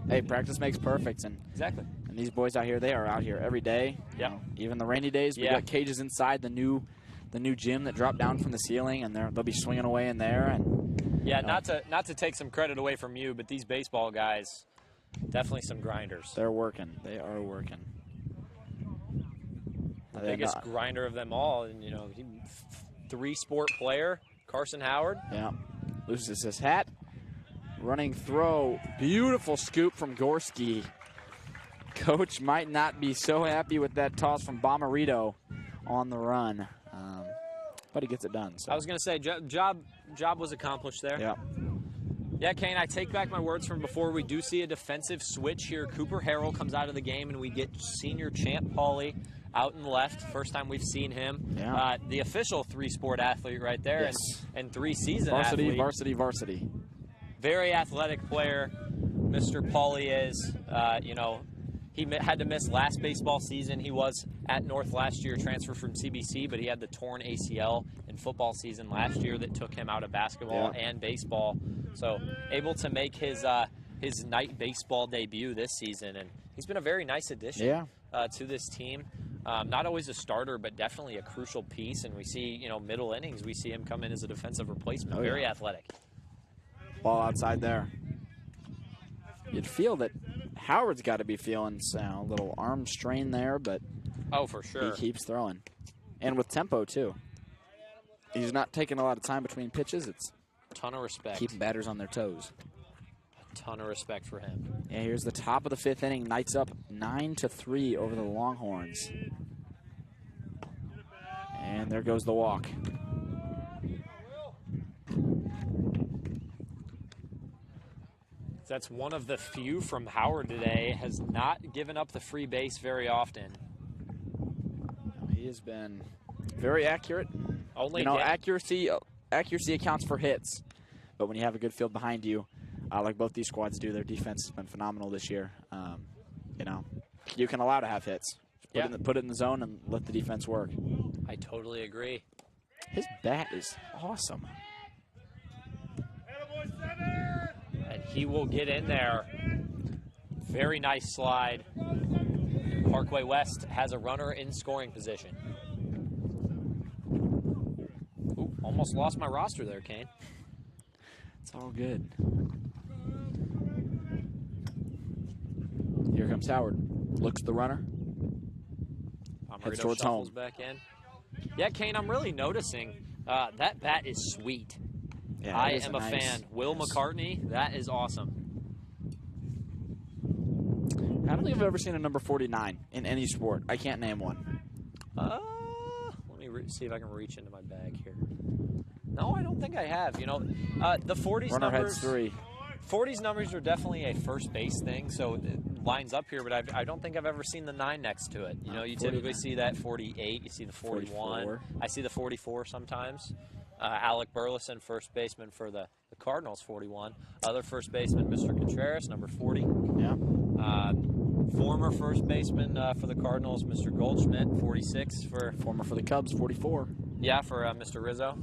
Hey, practice makes perfect, and Exactly. these boys out here, they are out here every day. Yeah. You know, even the rainy days, we Yeah. got cages inside the new gym that dropped down from the ceiling, and they'll be swinging away in there. And Yeah, not to take some credit away from you, but these baseball guys, definitely some grinders. they're working. They are working. The biggest grinder of them all, and 3-sport player, Carson Howard. Yeah. Loses his hat. Running throw. Beautiful scoop from Gorski. Coach might not be so happy with that toss from Bomarito on the run. But he gets it done. So. I was going to say, job was accomplished there. Yeah. Yeah, Kane, I take back my words from before. We do see a defensive switch here. Cooper Harrell comes out of the game, and we get senior champ Pauly out in left. First time we've seen him. Yeah. The official 3-sport athlete right there, Yes. and 3-season Varsity, athlete. varsity. Very athletic player, Mr. Pauly is. He had to miss last baseball season. He was at North last year, transferred from CBC, but he had the torn ACL in football season last year that took him out of basketball and baseball. So able to make his night baseball debut this season, and he's been a very nice addition to this team. Not always a starter, but definitely a crucial piece. And we see, middle innings, we see him come in as a defensive replacement. Very athletic. Ball outside there. You'd feel that Howard's got to be feeling a little arm strain there, but oh, for sure. he keeps throwing. And with tempo, too. He's not taking a lot of time between pitches. It's ton of respect. keeping batters on their toes. A ton of respect for him. Yeah, here's the top of the 5th inning. Knights up 9-3 over the Longhorns. And there goes the walk. That's one of the few from Howard today. Has not given up the free base very often. He has been very accurate. Only accuracy accounts for hits. But when you have a good field behind you, like both these squads do, their defense has been phenomenal this year. You can allow to have hits. Put it in the zone and let the defense work. I totally agree. His bat is awesome. And he will get in there. Very nice slide. Parkway West has a runner in scoring position. Ooh, almost lost my roster there, Kane. It's all good. Here comes Howard. Looks the runner. Heads towards home. Back in. Yeah, Kane, I'm really noticing that bat is sweet. Yeah, I am a fan. Will McCartney, that is awesome. I don't think I've ever seen a number 49 in any sport. I can't name one. Let me see if I can reach into my bag here. No, I don't think I have. The 40s Runner numbers. heads 3. 40s numbers are definitely a first base thing, so it lines up here, but I don't think I've ever seen the 9 next to it. You typically see that 48, you see the 41. 44. I see the 44 sometimes. Alec Burleson, first baseman for the Cardinals, 41. Other first baseman, Mr. Contreras, number 40. Yeah. Former first baseman for the Cardinals, Mr. Goldschmidt, 46 for... Former for the Cubs, 44. Yeah, for Mr. Rizzo.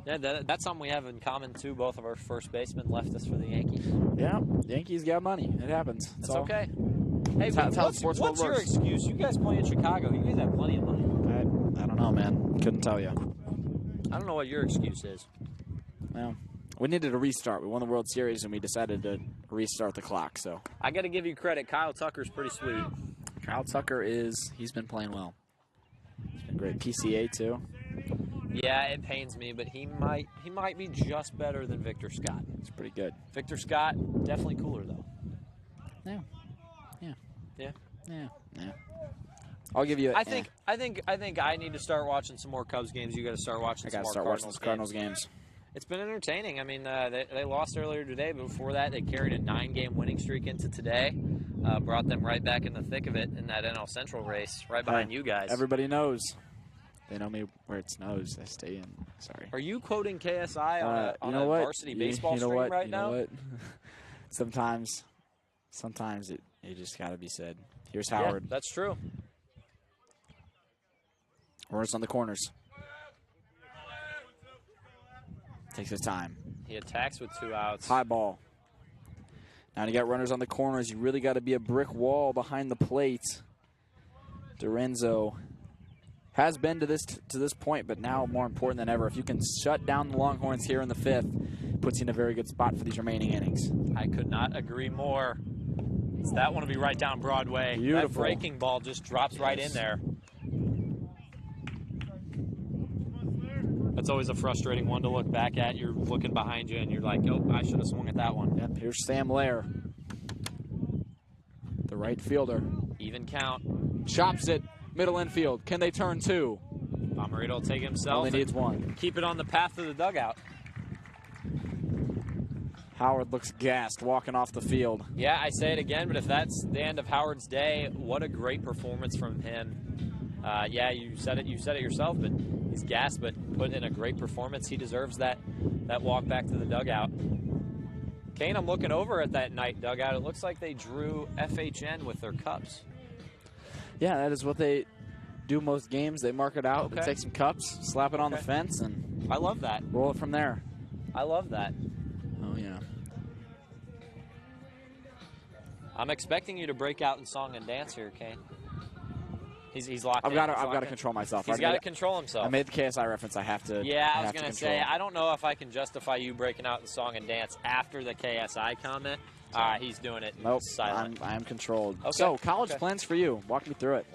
Yeah, that's something we have in common, too. Both of our first basemen left us for the Yankees. Yeah, Yankees got money. It happens. It's okay. Hey, that's how what's sports your works. excuse? You guys play in Chicago. You guys have plenty of money. I don't know, man. Couldn't tell you. I don't know what your excuse is. Well, we needed a restart. We won the World Series, and we decided to restart the clock. So I got to give you credit. Kyle Tucker's pretty sweet. Kyle Tucker he's been playing well. He's been great. PCA, too. Yeah, it pains me, but he might be just better than Victor Scott. It's pretty good. Victor Scott, definitely cooler, though. Yeah. I'll give you. I think I need to start watching some more Cubs games. You got to start watching. I got to start watching some Cardinals games. It's been entertaining. I mean, they lost earlier today, but before that, they carried a 9-game winning streak into today. Brought them right back in the thick of it in that NL Central race, right behind you guys. Everybody knows. They know me where it snows. I stay in. Sorry. Are you quoting KSI on a varsity baseball you know stream what? right you now? Know what? Sometimes it just got to be said. Here's Howard. Yeah, that's true. Runners on the corners. Takes his time. He attacks with 2 outs. High ball. Now you got runners on the corners. You really got to be a brick wall behind the plate. Dorenzo has been to this point, but now more important than ever. If you can shut down the Longhorns here in the 5th, puts you in a very good spot for these remaining innings. I could not agree more. That one will be right down Broadway. Beautiful. That breaking ball just drops right in there. That's always a frustrating one to look back at. You're looking behind you, and you're like, oh, I should have swung at that one. Yep, here's Sam Lair. The right fielder. Even count. Chops it. Middle infield. Can they turn 2? Pomerito will take himself. Only needs 1. Keep it on the path of the dugout. Howard looks gassed walking off the field. Yeah, I say it again, but if that's the end of Howard's day, what a great performance from him. Yeah, you said it yourself, but he's gassed, but put in a great performance. He deserves that walk back to the dugout. Kane, I'm looking over at that night dugout. It looks like they drew FHN with their cups. Yeah, that is what they do most games. They mark it out, Okay. They take some cups, slap it on the fence, and I love that. roll it from there. I love that. Oh, yeah. I'm expecting you to break out in song and dance here, Kane. He's locked I've in. got to control myself. He's got to control himself. I made the KSI reference. I have to. Yeah, I was going to control. say, I don't know if I can justify you breaking out in song and dance after the KSI comment, He's doing it. Nope, Silent. I'm controlled. Okay. So, college plans for you. Walk me through it.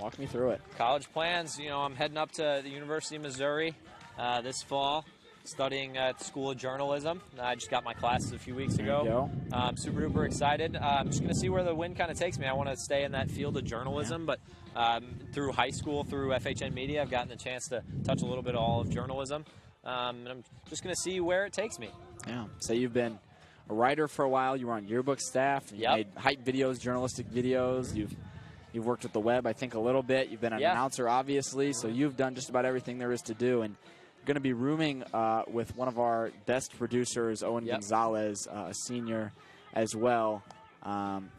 College plans, I'm heading up to the University of Missouri this fall, studying at the School of Journalism. I just got my classes a few weeks ago. There you go. I'm super duper excited. I'm just going to see where the wind kind of takes me. I want to stay in that field of journalism, but through high school, through FHN Media, I've gotten the chance to touch a little bit of all of journalism. And I'm just going to see where it takes me. Yeah. So you've been a writer for a while. You were on yearbook staff. You made hype videos, journalistic videos. You've worked with the web, I think, a little bit. You've been an announcer, obviously. So you've done just about everything there is to do. And you're going to be rooming with one of our best producers, Owen Gonzalez, a senior as well.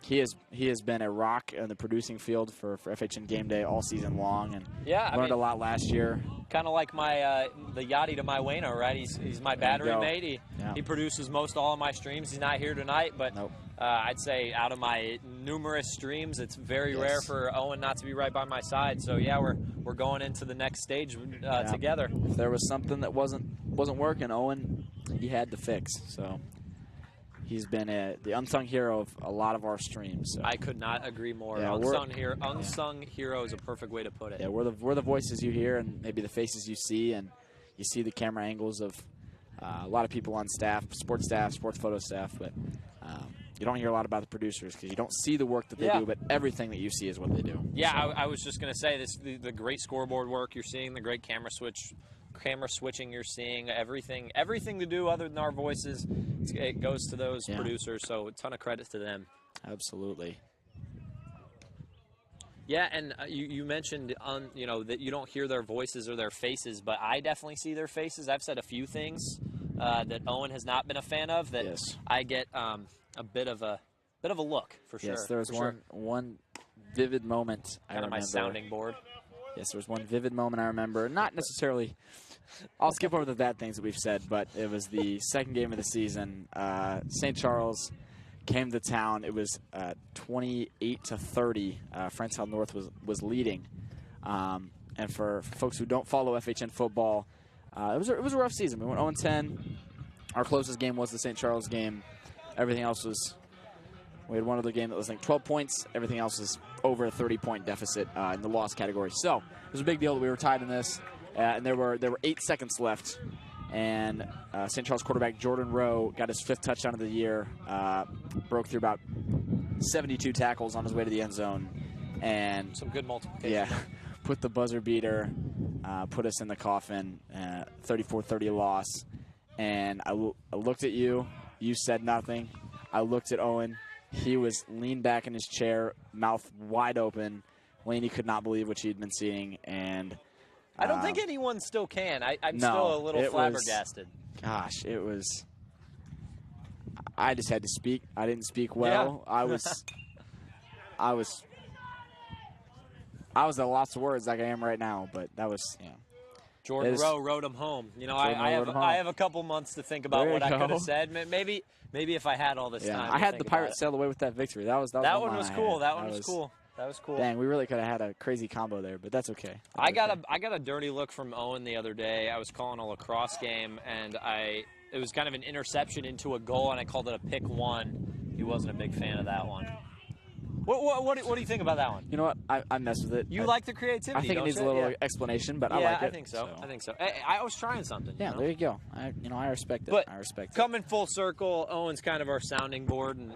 He has been a rock in the producing field for FHN Game Day all season long, and learned a lot last year. Kind of like my the Yachty to my Wayno, right? He's my battery mate. He produces most all of my streams. He's not here tonight, but I'd say out of my numerous streams, it's very rare for Owen not to be right by my side. So yeah, we're going into the next stage together. If there was something that wasn't working, Owen, he had to fix. So he's been the unsung hero of a lot of our streams. So. I could not agree more. Yeah, unsung hero is a perfect way to put it. Yeah, we're the voices you hear and maybe the faces you see, and you see the camera angles of a lot of people on staff, sports photo staff, but you don't hear a lot about the producers because you don't see the work that they do, but everything that you see is what they do. Yeah, so. I was just going to say the great scoreboard work you're seeing, the great camera switching you're seeing, everything to do other than our voices, it goes to those producers, so a ton of credit to them. Absolutely. Yeah, and you mentioned that you don't hear their voices or their faces, but I definitely see their faces. I've said a few things that Owen has not been a fan of that I get a bit of a look for sure. Yes, there was one vivid moment I remember. My sounding board. Yes, there was one vivid moment I remember. Not necessarily. I'll skip over the bad things that we've said, but it was the second game of the season. St. Charles came to town. It was 28-30. Franktown North was leading. And for folks who don't follow FHN football, it was a rough season. We went 0-10. Our closest game was the St. Charles game. Everything else was. We had one other game that was like 12 points. Everything else was over a 30-point deficit in the loss category. So it was a big deal that we were tied in this. And there were 8 seconds left, and St. Charles quarterback Jordan Rowe got his 5th touchdown of the year, broke through about 72 tackles on his way to the end zone, and some good multiplication. Yeah, put the buzzer beater, put us in the coffin, 34-30 loss. And I looked at you. You said nothing. I looked at Owen. He was leaned back in his chair, mouth wide open. Laney could not believe what she'd been seeing, and I don't think anyone still can. I'm still a little flabbergasted. It was. I just had to speak. I didn't speak well. Yeah. I was at lots of words like I am right now, but that was, Jordan Rowe wrote him home. I have a couple months to think about what I could have said. Maybe if I had all this time. I had the Pirates sail away with that victory. That one was cool. That one was cool. That was cool. Dang, we really could have had a crazy combo there, but that's okay. I got a dirty look from Owen the other day. I was calling a lacrosse game, and it was kind of an interception into a goal, and I called it a pick one. He wasn't a big fan of that one. What do you think about that one? You know what? I mess with it. You like the creativity, I think it needs a little explanation, but I like it. I think so. I think so. I was trying something. Yeah, there you go. I respect it. But I respect it. Coming full circle, Owen's kind of our sounding board and,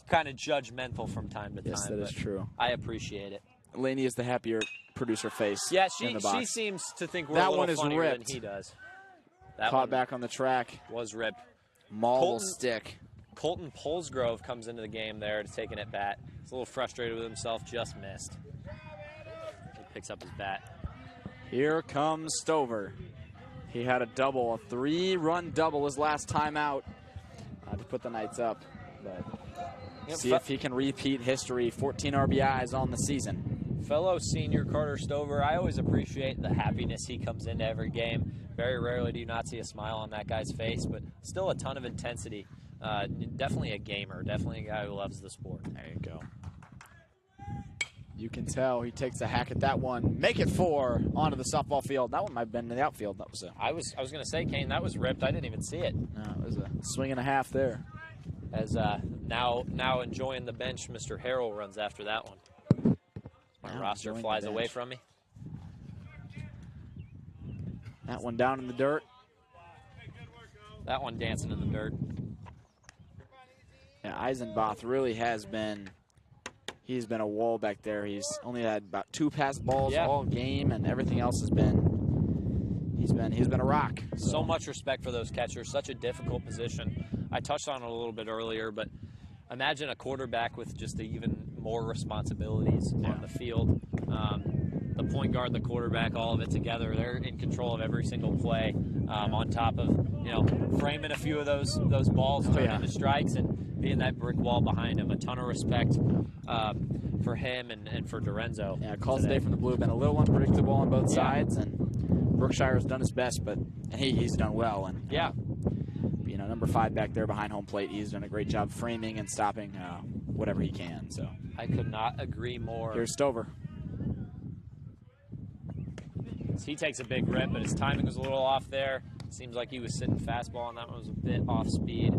kind of judgmental from time to time. Yes, that is true. I appreciate it. Laney is the happier producer face. Yeah, she seems to think we're a little funnier than he does. Caught back on the track. Was ripped. Maul will stick. Colton Polsgrove comes into the game there to take an at-bat. He's a little frustrated with himself, just missed. He picks up his bat. Here comes Stover. He had a 3-run double his last time out to put the Knights up. But see if he can repeat history, 14 RBIs on the season. Fellow senior Carter Stover, I always appreciate the happiness he comes into every game. Very rarely do you not see a smile on that guy's face, but still a ton of intensity. Definitely a gamer, definitely a guy who loves the sport. There you go. You can tell he takes a hack at that one. Make it 4 onto the softball field. That one might have been in the outfield. I was going to say, Kane, that was ripped. I didn't even see it. No, it was a swing and a half there. As now enjoying the bench, Mr. Harrell runs after that one. My Now roster enjoying the flies away bench. from me. That one down in the dirt. That one dancing in the dirt. Yeah, Eisenbach really has been. He's been a wall back there. He's only had about 2 pass balls all game, and everything else has been. He's been a rock. So much respect for those catchers. Such a difficult position. I touched on it a little bit earlier, but imagine a quarterback with just even more responsibilities on the field. The point guard, the quarterback, all of it together. They're in control of every single play. On top of framing a few of those balls, turning into strikes, and being that brick wall behind him. A ton of respect for him and for Dorenzo. Yeah, calls today from the blue have been a little unpredictable on both sides, and Brookshire has done his best, but he's done well. And number 5 back there behind home plate, he's done a great job framing and stopping whatever he can. So I could not agree more. Here's Stover. He takes a big rip, but his timing was a little off there. Seems like he was sitting fastball, and that one was a bit off speed.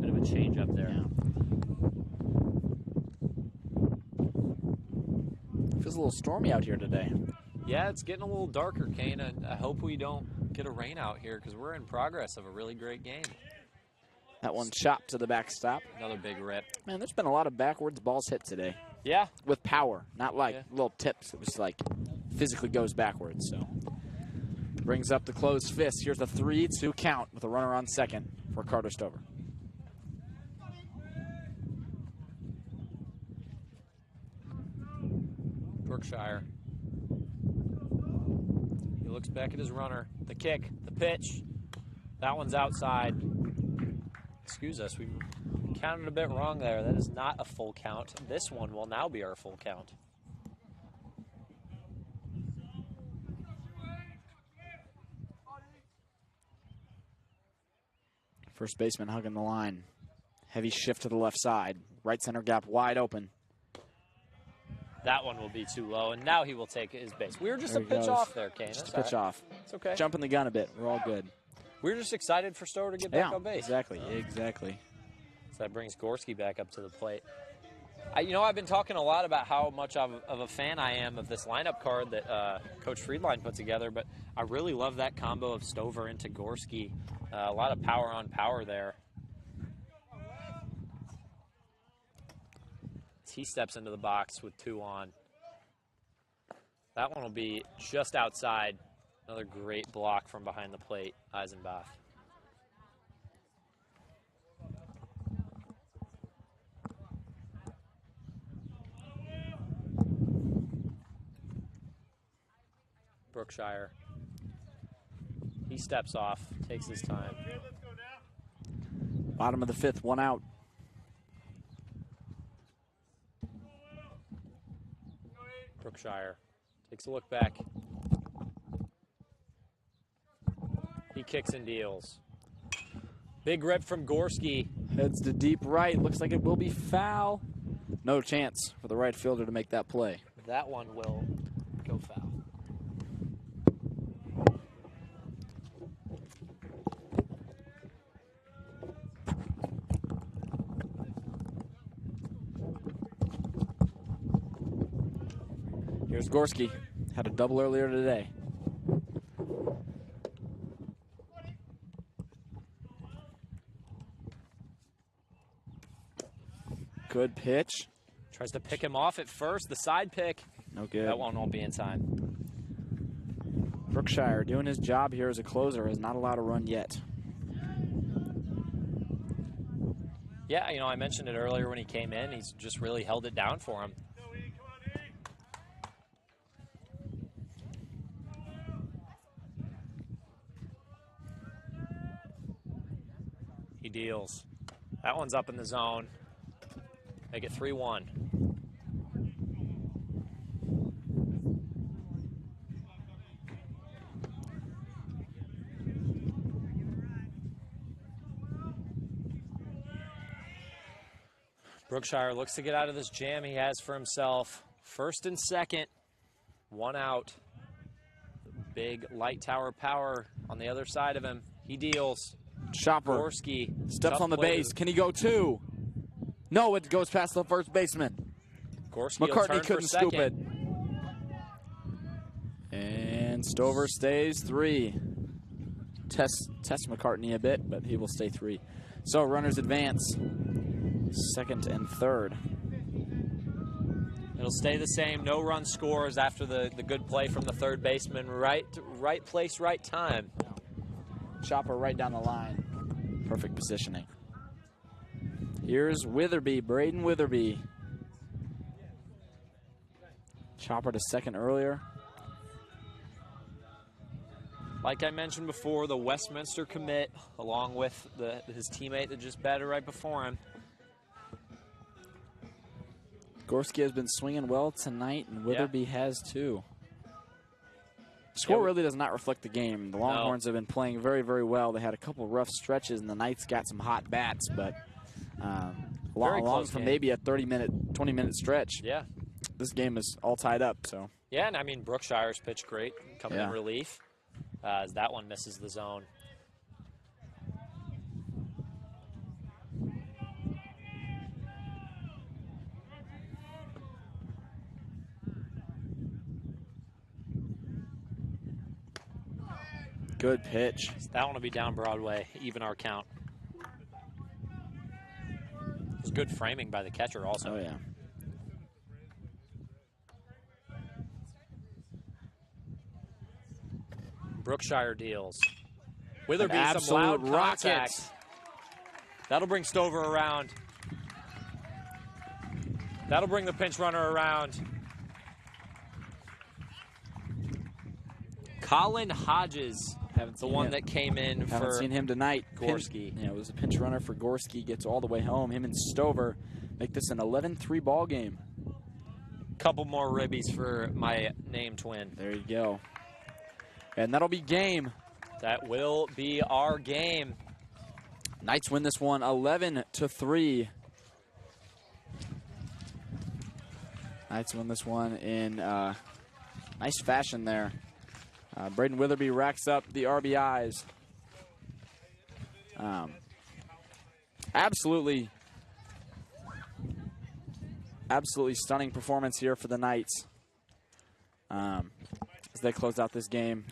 Bit of a change up there. Yeah. Feels a little stormy out here today. Yeah, it's getting a little darker, Kane, and I hope we don't get a rain out here because we're in progress of a really great game. That one chopped to the backstop. Another big rip. Man, there's been a lot of backwards balls hit today. Yeah. With power, not like little tips. It was like physically goes backwards. So brings up the closed fist. Here's a 3-2 count with a runner on second for Carter Stover. Brookshire. He looks back at his runner. The kick, the pitch. That one's outside. Excuse us, we counted a bit wrong there. That is not a full count. This one will now be our full count. First baseman hugging the line. Heavy shift to the left side. Right center gap wide open. That one will be too low, and now he will take his base. We were just a pitch off there, Kane. Just a pitch off. It's okay. Jumping the gun a bit. We're all good. We were just excited for Stover to get back on base. Exactly. Exactly. So that brings Gorski back up to the plate. I've been talking a lot about how much of a fan I am of this lineup card that Coach Friedline put together, but I really love that combo of Stover into Gorski. A lot of power on power there. He steps into the box with 2 on. That one will be just outside. Another great block from behind the plate, Eisenbach. Brookshire. He steps off, takes his time. Bottom of the 5th, 1 out. Brookshire takes a look back. He kicks and deals. Big rip from Gorski. Heads to deep right. Looks like it will be foul. No chance for the right fielder to make that play. That one will go foul. Here's Gorski. Had a double earlier today. Good pitch. Tries to pick him off at first. The side pick. No good. That one won't be in time. Brookshire doing his job here as a closer. Has not allowed a run yet. Yeah, I mentioned it earlier when he came in. He's just really held it down for him. He deals. That one's up in the zone. Make it 3-1. Brookshire looks to get out of this jam he has for himself. First and second, 1 out. Big light tower power on the other side of him. He deals. Chopper Gorski steps tough on the play base. to- Can he go 2? No, it goes past the first baseman. Gorski will McCartney turn couldn't for scoop it. second. And Stover stays 3. Test McCartney a bit, but he will stay 3. So runners advance. Second and third. It'll stay the same. No run scores after the good play from the third baseman. Right place, right time. Chopper right down the line. Perfect positioning. Here's Witherby, Braeden Witherby. Chopper to second earlier. Like I mentioned before, the Westminster commit, along with his teammate that just batted right before him. Gorski has been swinging well tonight, and Witherby has too. Score Yeah, really does not reflect the game. The Longhorns have been playing very, very well. They had a couple rough stretches, and the Knights got some hot bats, but along from game. maybe a 30-minute, 20-minute stretch. Yeah. This game is all tied up. So Yeah, and I mean, Brookshire's pitched great, coming in Yeah. relief, as that one misses the zone. good pitch. That one will be down Broadway, even our count. It was good framing by the catcher also. Oh, yeah. Brookshire deals. Witherby, An some loud absolute rocket. contact. That'll bring Stover around. That'll bring the pinch runner around. Colin Hodges, the one that came in Haven't for seen him tonight. Gorski. It was a pinch runner for Gorski. Gets all the way home. Him and Stover make this an 11-3 ball game. Couple more ribbies for my name twin. There you go. And that'll be game. That will be our game. Knights win this one 11-3. Knights win this one in nice fashion there. Braeden Witherby racks up the RBIs. Absolutely stunning performance here for the Knights as they close out this game.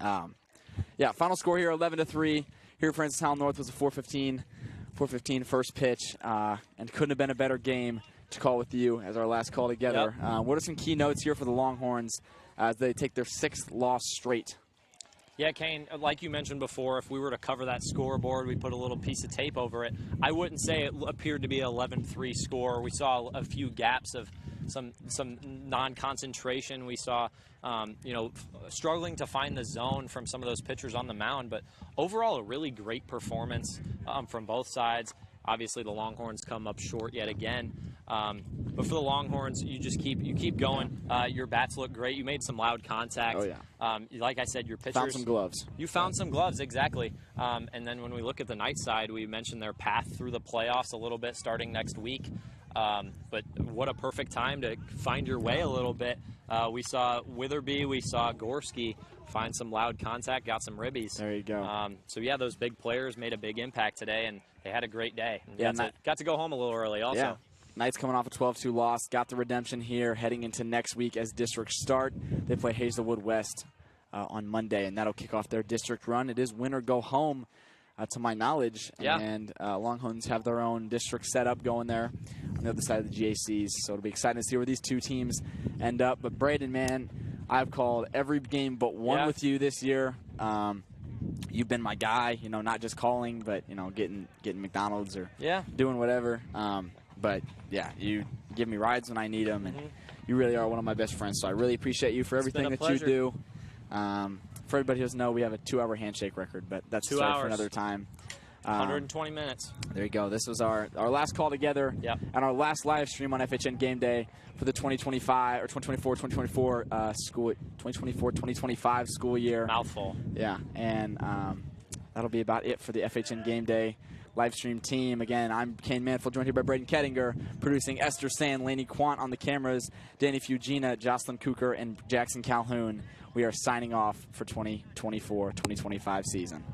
Yeah, final score here 11-3. Here at Francis North was a 4:15 first pitch, and couldn't have been a better game to call with you as our last call together. Yep. What are some key notes here for the Longhorns as they take their 6th loss straight? Yeah, Kane, like you mentioned before, if we were to cover that scoreboard, we put a little piece of tape over it. I wouldn't say it appeared to be an 11-3 score. We saw a few gaps of some non-concentration. We saw, struggling to find the zone from some of those pitchers on the mound. But overall, a really great performance from both sides. Obviously, the Longhorns come up short yet again. But for the Longhorns, you keep going. Your bats look great. You made some loud contact. Oh, yeah. Like I said, your pitchers Found some gloves. You found some gloves, exactly. And then when we look at the Knights side, we mentioned their path through the playoffs a little bit starting next week. But what a perfect time to find your way a little bit. We saw Witherby, we saw Gorski find some loud contact, got some ribbies. There you go. So yeah, those big players made a big impact today, and they had a great day. And Yeah, got to go home a little early also. Yeah. Knights coming off a 12-2 loss, got the redemption here heading into next week as districts start. They play Hazelwood West on Monday, and that'll kick off their district run. It is win or go home, to my knowledge. Yeah. And Longhorns have their own district setup going there on the other side of the GACs. So it'll be exciting to see where these two teams end up. But Braeden, man, I've called every game but one with you this year. You've been my guy, not just calling, but, getting McDonald's or doing whatever. But, yeah, you give me rides when I need them, and you really are one of my best friends. So I really appreciate you for everything that you do. For everybody who doesn't know, we have a 2-hour handshake record, but that's a story for another time. 120 minutes. There you go. This was our last call together and our last live stream on FHN Game Day for the 2025 or 2024 2024-2025 school year. Mouthful. Yeah, and that'll be about it for the FHN Game Day live stream team. Again, I'm Kane Manfull, joined here by Braeden Kettinger, producing Esther, Laney, Quandt on the cameras, Dani, Fugina, Jocelyn, Kuker, and Jackson Calhoun. We are signing off for 2024-2025 season.